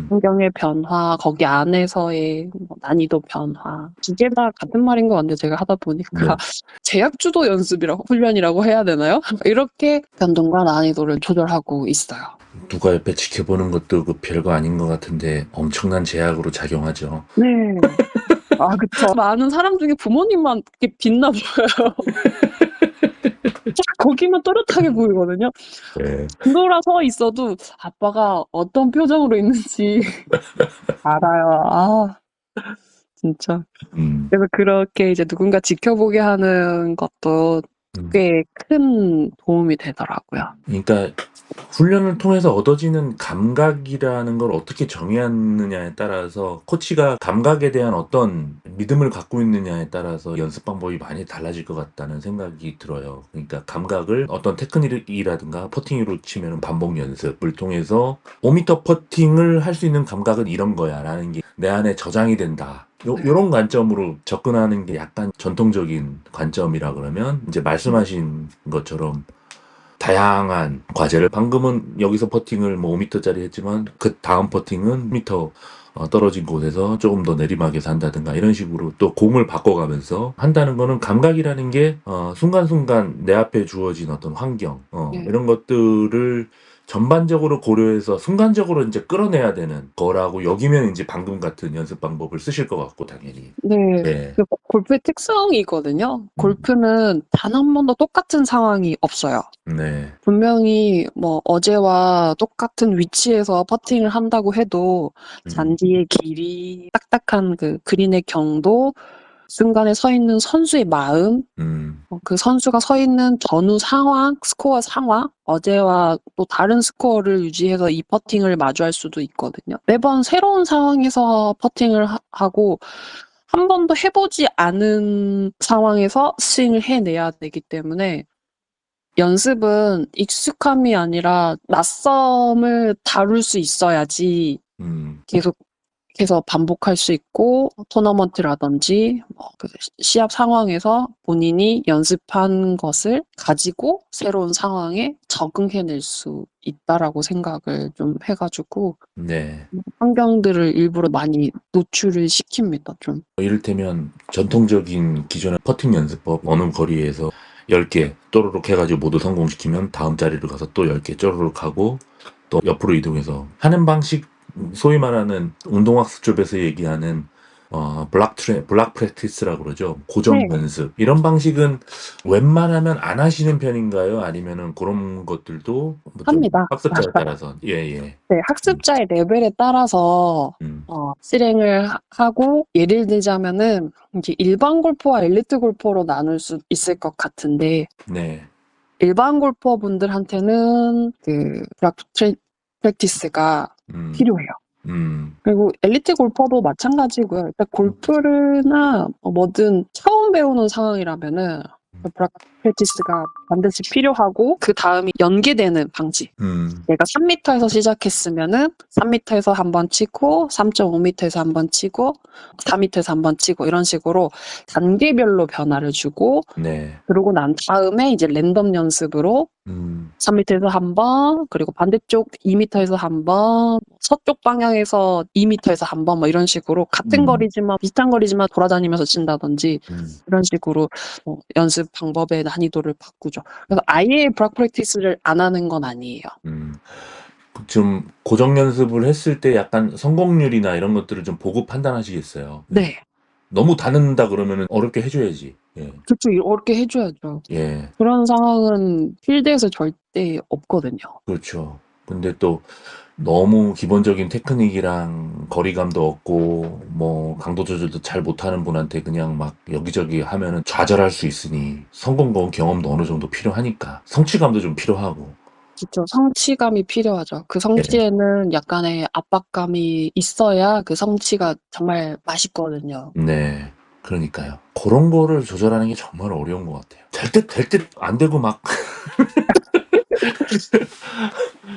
환경의 변화, 거기 안에서의 뭐 난이도 변화. 이게 다 같은 말인 것 같은데 제가 하다 보니까 제약주도 연습이라고 훈련이라고 해야 되나요? 이렇게 변동과 난이도를 조절하고 있어요. 누가 옆에 지켜보는 것도 그 별거 아닌 것 같은데 엄청난 제약으로 작용하죠. 네. 아, 그쵸. 많은 사람 중에 부모님만 이렇게 빛나 보여요. 거기만 또렷하게 보이거든요. 네. 뒤돌아서 있어도 아빠가 어떤 표정으로 있는지 알아요. 아, 진짜. 그래서 그렇게 이제 누군가 지켜보게 하는 것도 꽤 큰 도움이 되더라고요. 그러니까 훈련을 통해서 얻어지는 감각이라는 걸 어떻게 정의하느냐에 따라서 코치가 감각에 대한 어떤 믿음을 갖고 있느냐에 따라서 연습 방법이 많이 달라질 것 같다는 생각이 들어요. 그러니까 감각을 어떤 테크닉이라든가 퍼팅으로 치면 반복 연습을 통해서 5m 퍼팅을 할 수 있는 감각은 이런 거야 라는 게 내 안에 저장이 된다. 요런 관점으로 접근하는 게 약간 전통적인 관점이라 그러면 이제 말씀하신 것처럼 다양한 과제를 방금은 여기서 퍼팅을 뭐 5m짜리 했지만 그 다음 퍼팅은 1m 떨어진 곳에서 조금 더 내리막에서 한다든가 이런 식으로 또 공을 바꿔가면서 한다는 거는 감각이라는 게 순간순간 내 앞에 주어진 어떤 환경 이런 것들을 전반적으로 고려해서 순간적으로 이제 끌어내야 되는 거라고 여기면 이제 방금 같은 연습 방법을 쓰실 것 같고 당연히. 네. 네. 그 골프의 특성이거든요. 골프는 단 한 번도 똑같은 상황이 없어요. 네. 분명히 뭐 어제와 똑같은 위치에서 퍼팅을 한다고 해도 잔디의 길이, 딱딱한 그 그린의 경도, 순간에 서 있는 선수의 마음, 그 선수가 서 있는 전후 상황, 스코어 상황, 어제와 또 다른 스코어를 유지해서 이 퍼팅을 마주할 수도 있거든요. 매번 새로운 상황에서 퍼팅을 하고 한 번도 해보지 않은 상황에서 스윙을 해내야 되기 때문에 연습은 익숙함이 아니라 낯섦을 다룰 수 있어야지 계속해서 반복할 수 있고 토너먼트라든지 그 시합 상황에서 본인이 연습한 것을 가지고 새로운 상황에 적응해낼 수 있다라고 생각을 좀 해가지고 네. 환경들을 일부러 많이 노출을 시킵니다. 좀. 이를테면 전통적인 기존의 퍼팅 연습법 어느 거리에서 10개 또르륵 해가지고 모두 성공시키면 다음 자리로 가서 또 10개 쪼르륵 하고 또 옆으로 이동해서 하는 방식, 소위 말하는 운동학습 쪽에서 얘기하는 블락 프랙티스라고 그러죠. 고정 연습. 이런 방식은 웬만하면 안 하시는 편인가요? 아니면은 그런 것들도 뭐 좀 합니다. 학습자에 따라서 예. 네, 학습자의 레벨에 따라서 실행을 하고 예를 들자면은 이제 일반 골퍼와 엘리트 골퍼로 나눌 수 있을 것 같은데 네. 일반 골퍼분들한테는 그 블락 프랙티스가 필요해요. 그리고 엘리트 골퍼도 마찬가지고요. 일단 골프나 뭐든 처음 배우는 상황이라면은 프랙티스가 반드시 필요하고 그 다음이 연계되는 방식. 내가 3m에서 시작했으면은 3m에서 한 번 치고 3.5m에서 한 번 치고 4m에서 한 번 치고 이런 식으로 단계별로 변화를 주고 네. 그러고 난 다음에 이제 랜덤 연습으로 3m에서 한 번, 그리고 반대쪽 2m에서 한 번, 서쪽 방향에서 2m에서 한 번, 뭐 이런 식으로 같은 거리지만, 비슷한 거리지만 돌아다니면서 친다든지, 이런 식으로 연습 방법의 난이도를 바꾸죠. 그래서 아예 브락 프랙티스를 안 하는 건 아니에요. 좀 고정 연습을 했을 때 약간 성공률이나 이런 것들을 좀 보고 판단하시겠어요. 네. 너무 다는다 그러면 어렵게 해줘야지. 예. 그렇죠. 어렵게 해줘야죠. 예. 그런 상황은 필드에서 절대 없거든요. 그렇죠. 근데 또 너무 기본적인 테크닉이랑 거리감도 없고 뭐 강도 조절도 잘 못하는 분한테 그냥 막 여기저기 하면은 좌절할 수 있으니 성공 경험도 어느 정도 필요하니까 성취감도 좀 필요하고. 그쵸. 성취감이 필요하죠. 그 예. 성취에는 약간의 압박감이 있어야 그 성취가 정말 맛있거든요. 네. 그러니까요. 그런 거를 조절하는 게 정말 어려운 것 같아요. 될 듯 안 되고 막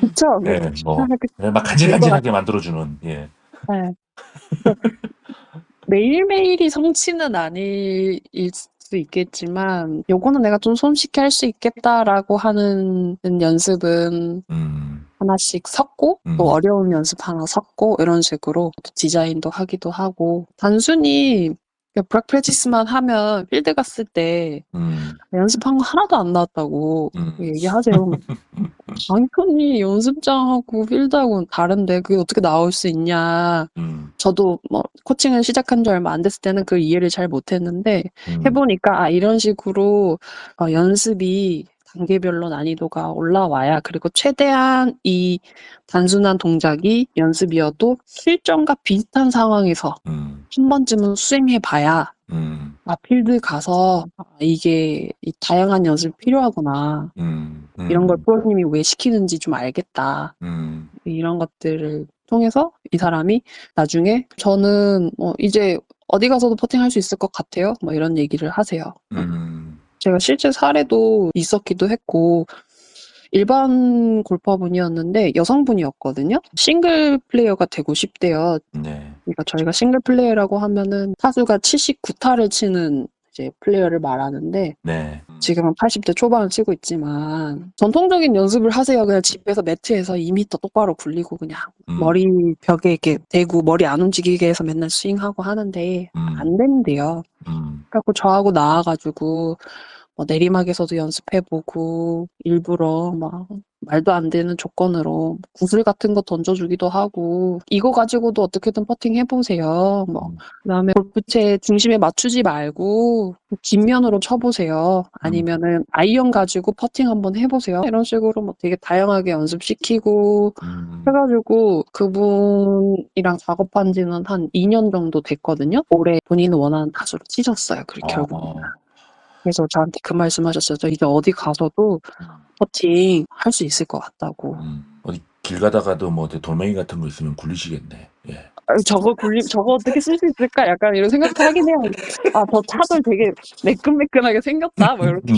그쵸. 예, 뭐 막 될 것 간질간질하게 같아요. 만들어주는. 예. 네. 매일매일이 성취는 아닐 수 있겠지만 요거는 내가 좀 손쉽게 할 수 있겠다라고 하는 연습은 하나씩 섞고 또 어려운 연습 하나 섞고 이런 식으로 또 디자인도 하기도 하고 단순히 브락 프랙티스만 하면 필드 갔을 때 연습한 거 하나도 안 나왔다고 얘기하세요. 당연히 연습장하고 필드하고는 다른데 그게 어떻게 나올 수 있냐. 저도 뭐 코칭을 시작한 지 얼마 안 됐을 때는 그 이해를 잘 못했는데 해보니까 이런 식으로 연습이 단계별로 난이도가 올라와야 그리고 최대한 이 단순한 동작이 연습이어도 실전과 비슷한 상황에서 한 번쯤은 수행해봐야 필드 가서 이게 이 다양한 연습이 필요하구나. 이런 걸 프로님이 왜 시키는지 좀 알겠다. 이런 것들을 통해서 이 사람이 나중에 저는 이제 어디 가서도 퍼팅할 수 있을 것 같아요. 뭐 이런 얘기를 하세요. 제가 실제 사례도 있었기도 했고 일반 골퍼분이었는데 여성분이었거든요. 싱글 플레이어가 되고 싶대요. 네. 그러니까 저희가 싱글 플레이어라고 하면은 타수가 79타를 치는 이제 플레이어를 말하는데 네. 지금은 80대 초반을 치고 있지만 전통적인 연습을 하세요. 그냥 집에서 매트에서 2m 똑바로 굴리고 그냥 머리 벽에 이렇게 대고 머리 안 움직이게 해서 맨날 스윙하고 하는데 안 된대요. 그래갖고 저하고 나와가지고 뭐 내리막에서도 연습해보고 일부러 막 말도 안 되는 조건으로 구슬 같은 거 던져주기도 하고 이거 가지고도 어떻게든 퍼팅 해보세요. 뭐 그다음에 골프채 중심에 맞추지 말고 뒷면으로 쳐보세요. 아니면은 아이언 가지고 퍼팅 한번 해보세요. 이런 식으로 뭐 되게 다양하게 연습시키고 해가지고 그분이랑 작업한 지는 한 2년 정도 됐거든요. 올해 본인은 원하는 타수로 치셨어요. 그리고 결국. 그래서 저한테 그 말씀하셨어요. 저 이제 어디 가서도 퍼팅 할 수 있을 것 같다고. 어디 길 가다가도 뭐 돌멩이 같은 거 있으면 굴리시겠네. 예. 저거 어떻게 쓸 수 있을까? 약간 이런 생각도 하긴 해요. 저 차들 되게 매끈매끈하게 생겼다. 뭐 이렇게.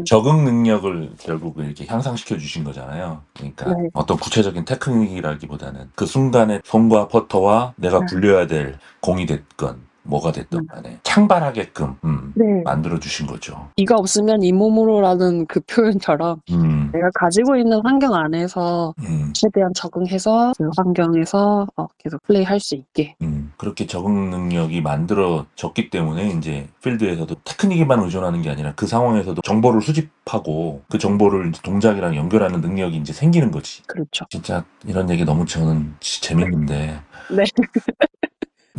적응 능력을 결국 이렇게 향상시켜 주신 거잖아요. 그러니까 네. 어떤 구체적인 테크닉이라기보다는 그 순간에 손과 퍼터와 내가 굴려야 될 공이 됐건 뭐가 됐든 간에 창발하게끔 네. 만들어 주신 거죠. 이가 없으면 이 몸으로라는 그 표현처럼 내가 가지고 있는 환경 안에서 최대한 적응해서 그 환경에서 계속 플레이할 수 있게. 그렇게 적응 능력이 만들어졌기 때문에 이제 필드에서도 테크닉에만 의존하는 게 아니라 그 상황에서도 정보를 수집하고 그 정보를 이제 동작이랑 연결하는 능력이 이제 생기는 거지. 그렇죠. 진짜 이런 얘기 너무 저는 재밌는데 네.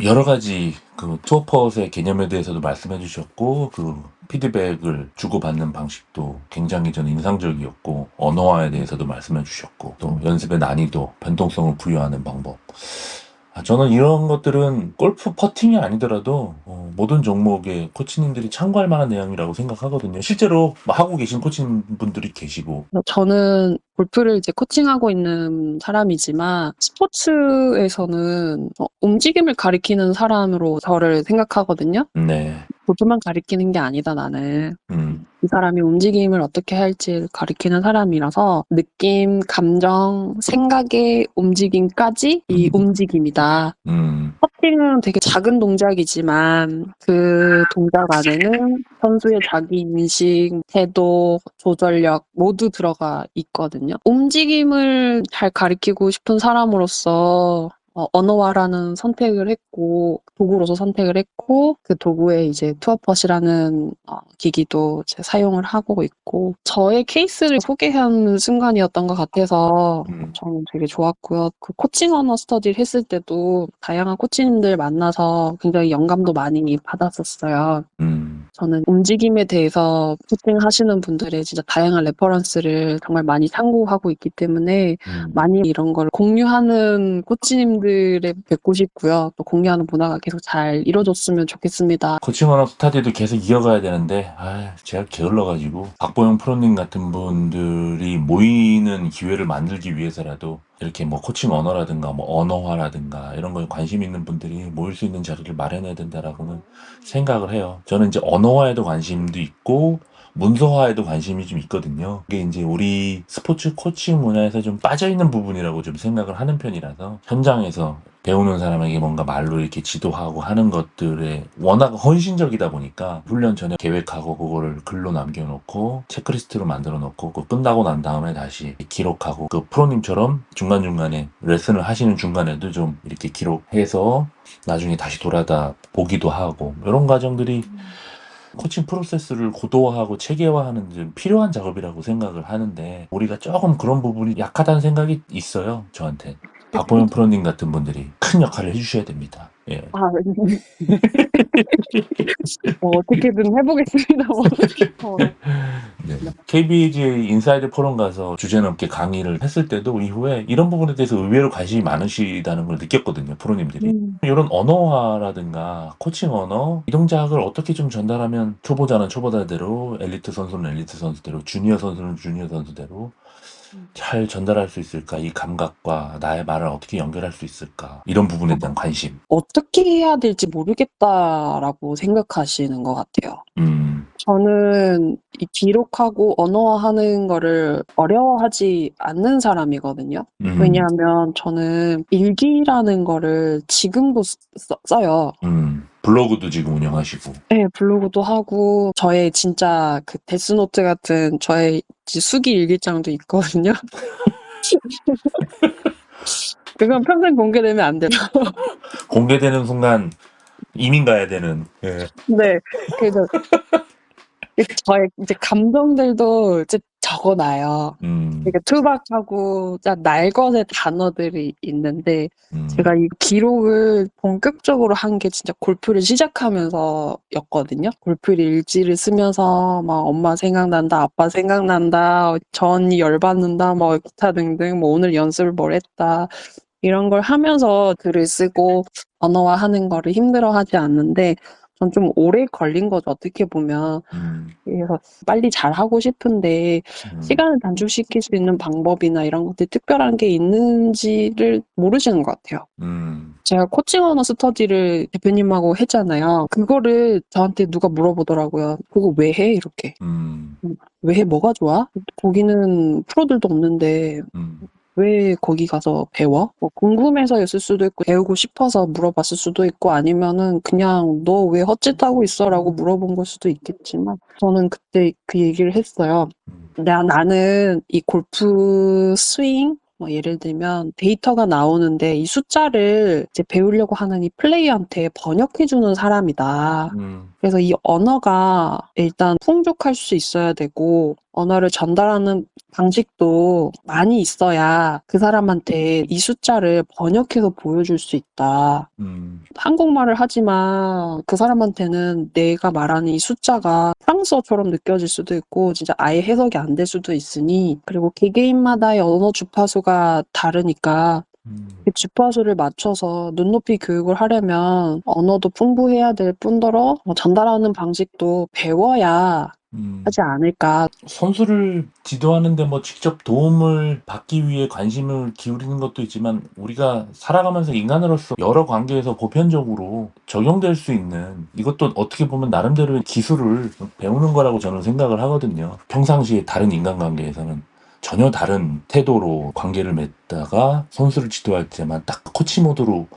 여러 가지 그 투어펫의 개념에 대해서도 말씀해 주셨고 그 피드백을 주고받는 방식도 굉장히 저는 인상적이었고 언어화에 대해서도 말씀해 주셨고 또 연습의 난이도, 변동성을 부여하는 방법 저는 이런 것들은 골프 퍼팅이 아니더라도 모든 종목의 코치님들이 참고할 만한 내용이라고 생각하거든요. 실제로 뭐 하고 계신 코치님분들이 계시고. 저는 골프를 이제 코칭하고 있는 사람이지만 스포츠에서는 움직임을 가리키는 사람으로 저를 생각하거든요. 네. 골프만 가리키는 게 아니다, 나는. 음. 이 사람이 움직임을 어떻게 할지 가리키는 사람이라서 느낌, 감정, 생각의 움직임까지 이 움직임이다. 음. 퍼팅은 되게 작은 동작이지만 그 동작 안에는 선수의 자기인식, 태도, 조절력 모두 들어가 있거든요. 움직임을 잘 가리키고 싶은 사람으로서 언어화라는 선택을 했고 도구로서 선택을 했고 그 도구에 이제 투어펫이라는 기기도 이제 사용을 하고 있고 저의 케이스를 소개하는 순간이었던 것 같아서 저는 되게 좋았고요. 그 코칭 언어 스터디를 했을 때도 다양한 코치님들 만나서 굉장히 영감도 많이 받았었어요. 저는 움직임에 대해서 코칭하시는 분들의 진짜 다양한 레퍼런스를 정말 많이 참고하고 있기 때문에 많이 이런 걸 공유하는 코치님들을 뵙고 싶고요. 또 공유하는 문화가 계속 잘 이루어졌으면 좋겠습니다. 코칭 언어 스타디도 계속 이어가야 되는데 제가 게을러가지고 박보영 프로님 같은 분들이 모이는 기회를 만들기 위해서라도 이렇게 뭐 코칭 언어라든가 뭐 언어화라든가 이런 거에 관심 있는 분들이 모일 수 있는 자리를 마련해야 된다라고는 생각을 해요. 저는 이제 언어화에도 관심도 있고 문서화에도 관심이 좀 있거든요. 이게 이제 우리 스포츠 코칭 문화에서 좀 빠져있는 부분이라고 좀 생각을 하는 편이라서 현장에서 배우는 사람에게 뭔가 말로 이렇게 지도하고 하는 것들에 워낙 헌신적이다 보니까 훈련 전에 계획하고 그거를 글로 남겨놓고 체크리스트로 만들어 놓고 그 끝나고 난 다음에 다시 기록하고 그 프로님처럼 중간중간에 레슨을 하시는 중간에도 좀 이렇게 기록해서 나중에 다시 돌아다 보기도 하고 이런 과정들이 코칭 프로세스를 고도화하고 체계화하는 좀 필요한 작업이라고 생각을 하는데 우리가 조금 그런 부분이 약하다는 생각이 있어요. 저한테. 박보영 프로님 같은 분들이 큰 역할을 해주셔야 됩니다. 예. 어떻게든 해보겠습니다. 네. KBJ 인사이드 포럼 가서 주제넘게 강의를 했을 때도 이후에 이런 부분에 대해서 의외로 관심이 많으시다는 걸 느꼈거든요, 프로님들이. 이런 언어화라든가 코칭 언어, 이 동작을 어떻게 좀 전달하면 초보자는 초보자대로, 엘리트 선수는 엘리트 선수대로, 주니어 선수는 주니어 선수대로 잘 전달할 수 있을까? 이 감각과 나의 말을 어떻게 연결할 수 있을까? 이런 부분에 대한 관심. 어떻게 해야 될지 모르겠다라고 생각하시는 것 같아요. 저는 이 기록하고 언어화하는 거를 어려워하지 않는 사람이거든요. 왜냐하면 저는 일기라는 거를 지금도 써요. 블로그도 지금 운영하시고. 네, 블로그도 하고 저의 진짜 그 데스노트 같은 저의 수기 일기장도 있거든요. 그건 평생 공개되면 안 돼요. 공개되는 순간 이민 가야 되는. 예. 네, 그래서 저의 이제 감정들도 이제 적어놔요. 되게 투박하고 날것의 단어들이 있는데 제가 이 기록을 본격적으로 한 게 진짜 골프를 시작하면서였거든요. 골프 일지를 쓰면서 막 엄마 생각난다, 아빠 생각난다, 저 언니 열받는다, 뭐 기타 등등, 뭐 오늘 연습을 뭘 했다. 이런 걸 하면서 글을 쓰고 언어화하는 거를 힘들어하지 않는데 전 좀 오래 걸린 거죠, 어떻게 보면. 그래서 빨리 잘하고 싶은데 시간을 단축시킬 수 있는 방법이나 이런 것들이 특별한 게 있는지를 모르시는 것 같아요. 제가 코칭 언어 스터디를 대표님하고 했잖아요. 그거를 저한테 누가 물어보더라고요. 그거 왜 해? 이렇게. 왜 해? 뭐가 좋아? 거기는 프로들도 없는데 왜 거기 가서 배워? 뭐 궁금해서였을 수도 있고 배우고 싶어서 물어봤을 수도 있고 아니면은 그냥 너 왜 헛짓하고 있어라고 물어본 걸 수도 있겠지만 저는 그때 그 얘기를 했어요. 나는 이 골프 스윙 뭐 예를 들면 데이터가 나오는데 이 숫자를 이제 배우려고 하는 이 플레이어한테 번역해주는 사람이다. 그래서 이 언어가 일단 풍족할 수 있어야 되고 언어를 전달하는 방식도 많이 있어야 그 사람한테 이 숫자를 번역해서 보여줄 수 있다. 한국말을 하지만 그 사람한테는 내가 말하는 이 숫자가 프랑스어처럼 느껴질 수도 있고 진짜 아예 해석이 안 될 수도 있으니 그리고 개개인마다의 언어 주파수가 다르니까 그 주파수를 맞춰서 눈높이 교육을 하려면 언어도 풍부해야 될 뿐더러 전달하는 방식도 배워야 하지 않을까. 선수를 지도하는데 뭐 직접 도움을 받기 위해 관심을 기울이는 것도 있지만 우리가 살아가면서 인간으로서 여러 관계에서 보편적으로 적용될 수 있는 이것도 어떻게 보면 나름대로의 기술을 배우는 거라고 저는 생각을 하거든요. 평상시에 다른 인간관계에서는 전혀 다른 태도로 관계를 맺다가 선수를 지도할 때만 딱 코치 모드로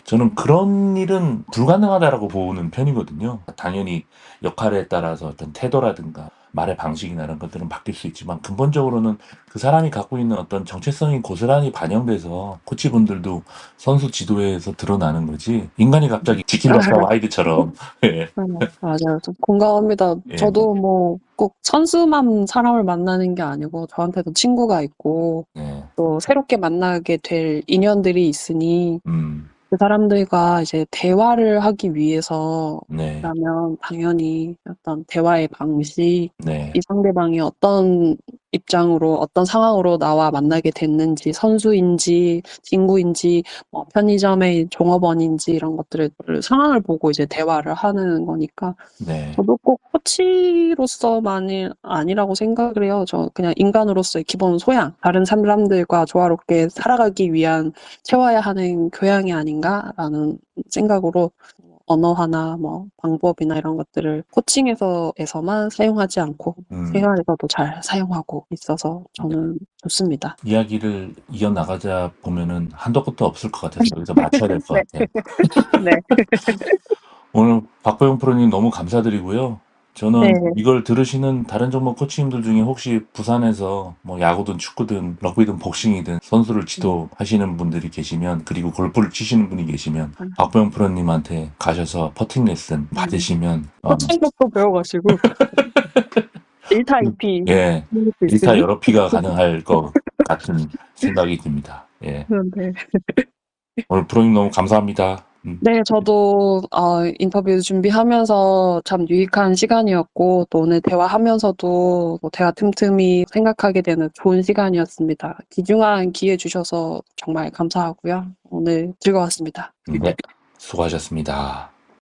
저는 그런 일은 불가능하다라고 보는 편이거든요. 당연히 역할에 따라서 어떤 태도라든가 말의 방식이나 이런 것들은 바뀔 수 있지만 근본적으로는 그 사람이 갖고 있는 어떤 정체성이 고스란히 반영돼서 코치분들도 선수 지도에서 드러나는 거지 인간이 갑자기 지킬러스하고 하이드처럼 예, 맞아요. 좀 공감합니다. 예, 저도 뭐 꼭 선수만 사람을 만나는 게 아니고 저한테도 친구가 있고 예, 또 새롭게 만나게 될 인연들이 있으니 음, 그 사람들과 이제 대화를 하기 위해서 네, 라면 당연히 어떤 대화의 방식, 네, 이 상대방이 어떤 입장으로 어떤 상황으로 나와 만나게 됐는지, 선수인지, 친구인지, 뭐 편의점의 종업원인지 이런 것들을 상황을 보고 이제 대화를 하는 거니까 네, 저도 꼭 코치로서만이 아니라고 생각을 해요. 저 그냥 인간으로서의 기본 소양, 다른 사람들과 조화롭게 살아가기 위한 채워야 하는 교양이 아닌가라는 생각으로 언어화나 뭐 방법이나 이런 것들을 코칭에서만 사용하지 않고 생활에서도 잘 사용하고 있어서 네. 저는 좋습니다. 이야기를 이어나가자 보면은 한도 끝도 없을 것 같아서 여기서 맞춰야 될 것 네. 같아요. 네. 오늘 박보영 프로님 너무 감사드리고요. 네. 저는 이걸 들으시는 다른 종목 코치님들 중에 혹시 부산에서 뭐 야구든 축구든 럭비든 복싱이든 선수를 지도하시는 분들이 계시면 그리고 골프를 치시는 분이 계시면 박보영 프로님한테 가셔서 퍼팅 레슨 받으시면 코칭법도 배워가시고 1타 2피 예, 하는 것도 1타 있으니. 여러 피가 가능할 것 같은 생각이 듭니다. 예. 네. 오늘 프로님 너무 감사합니다. 네, 저도 인터뷰 준비하면서 참 유익한 시간이었고 또 오늘 대화하면서도 뭐 대화 틈틈이 생각하게 되는 좋은 시간이었습니다. 귀중한 기회 주셔서 정말 감사하고요. 오늘 즐거웠습니다. 네, 수고하셨습니다.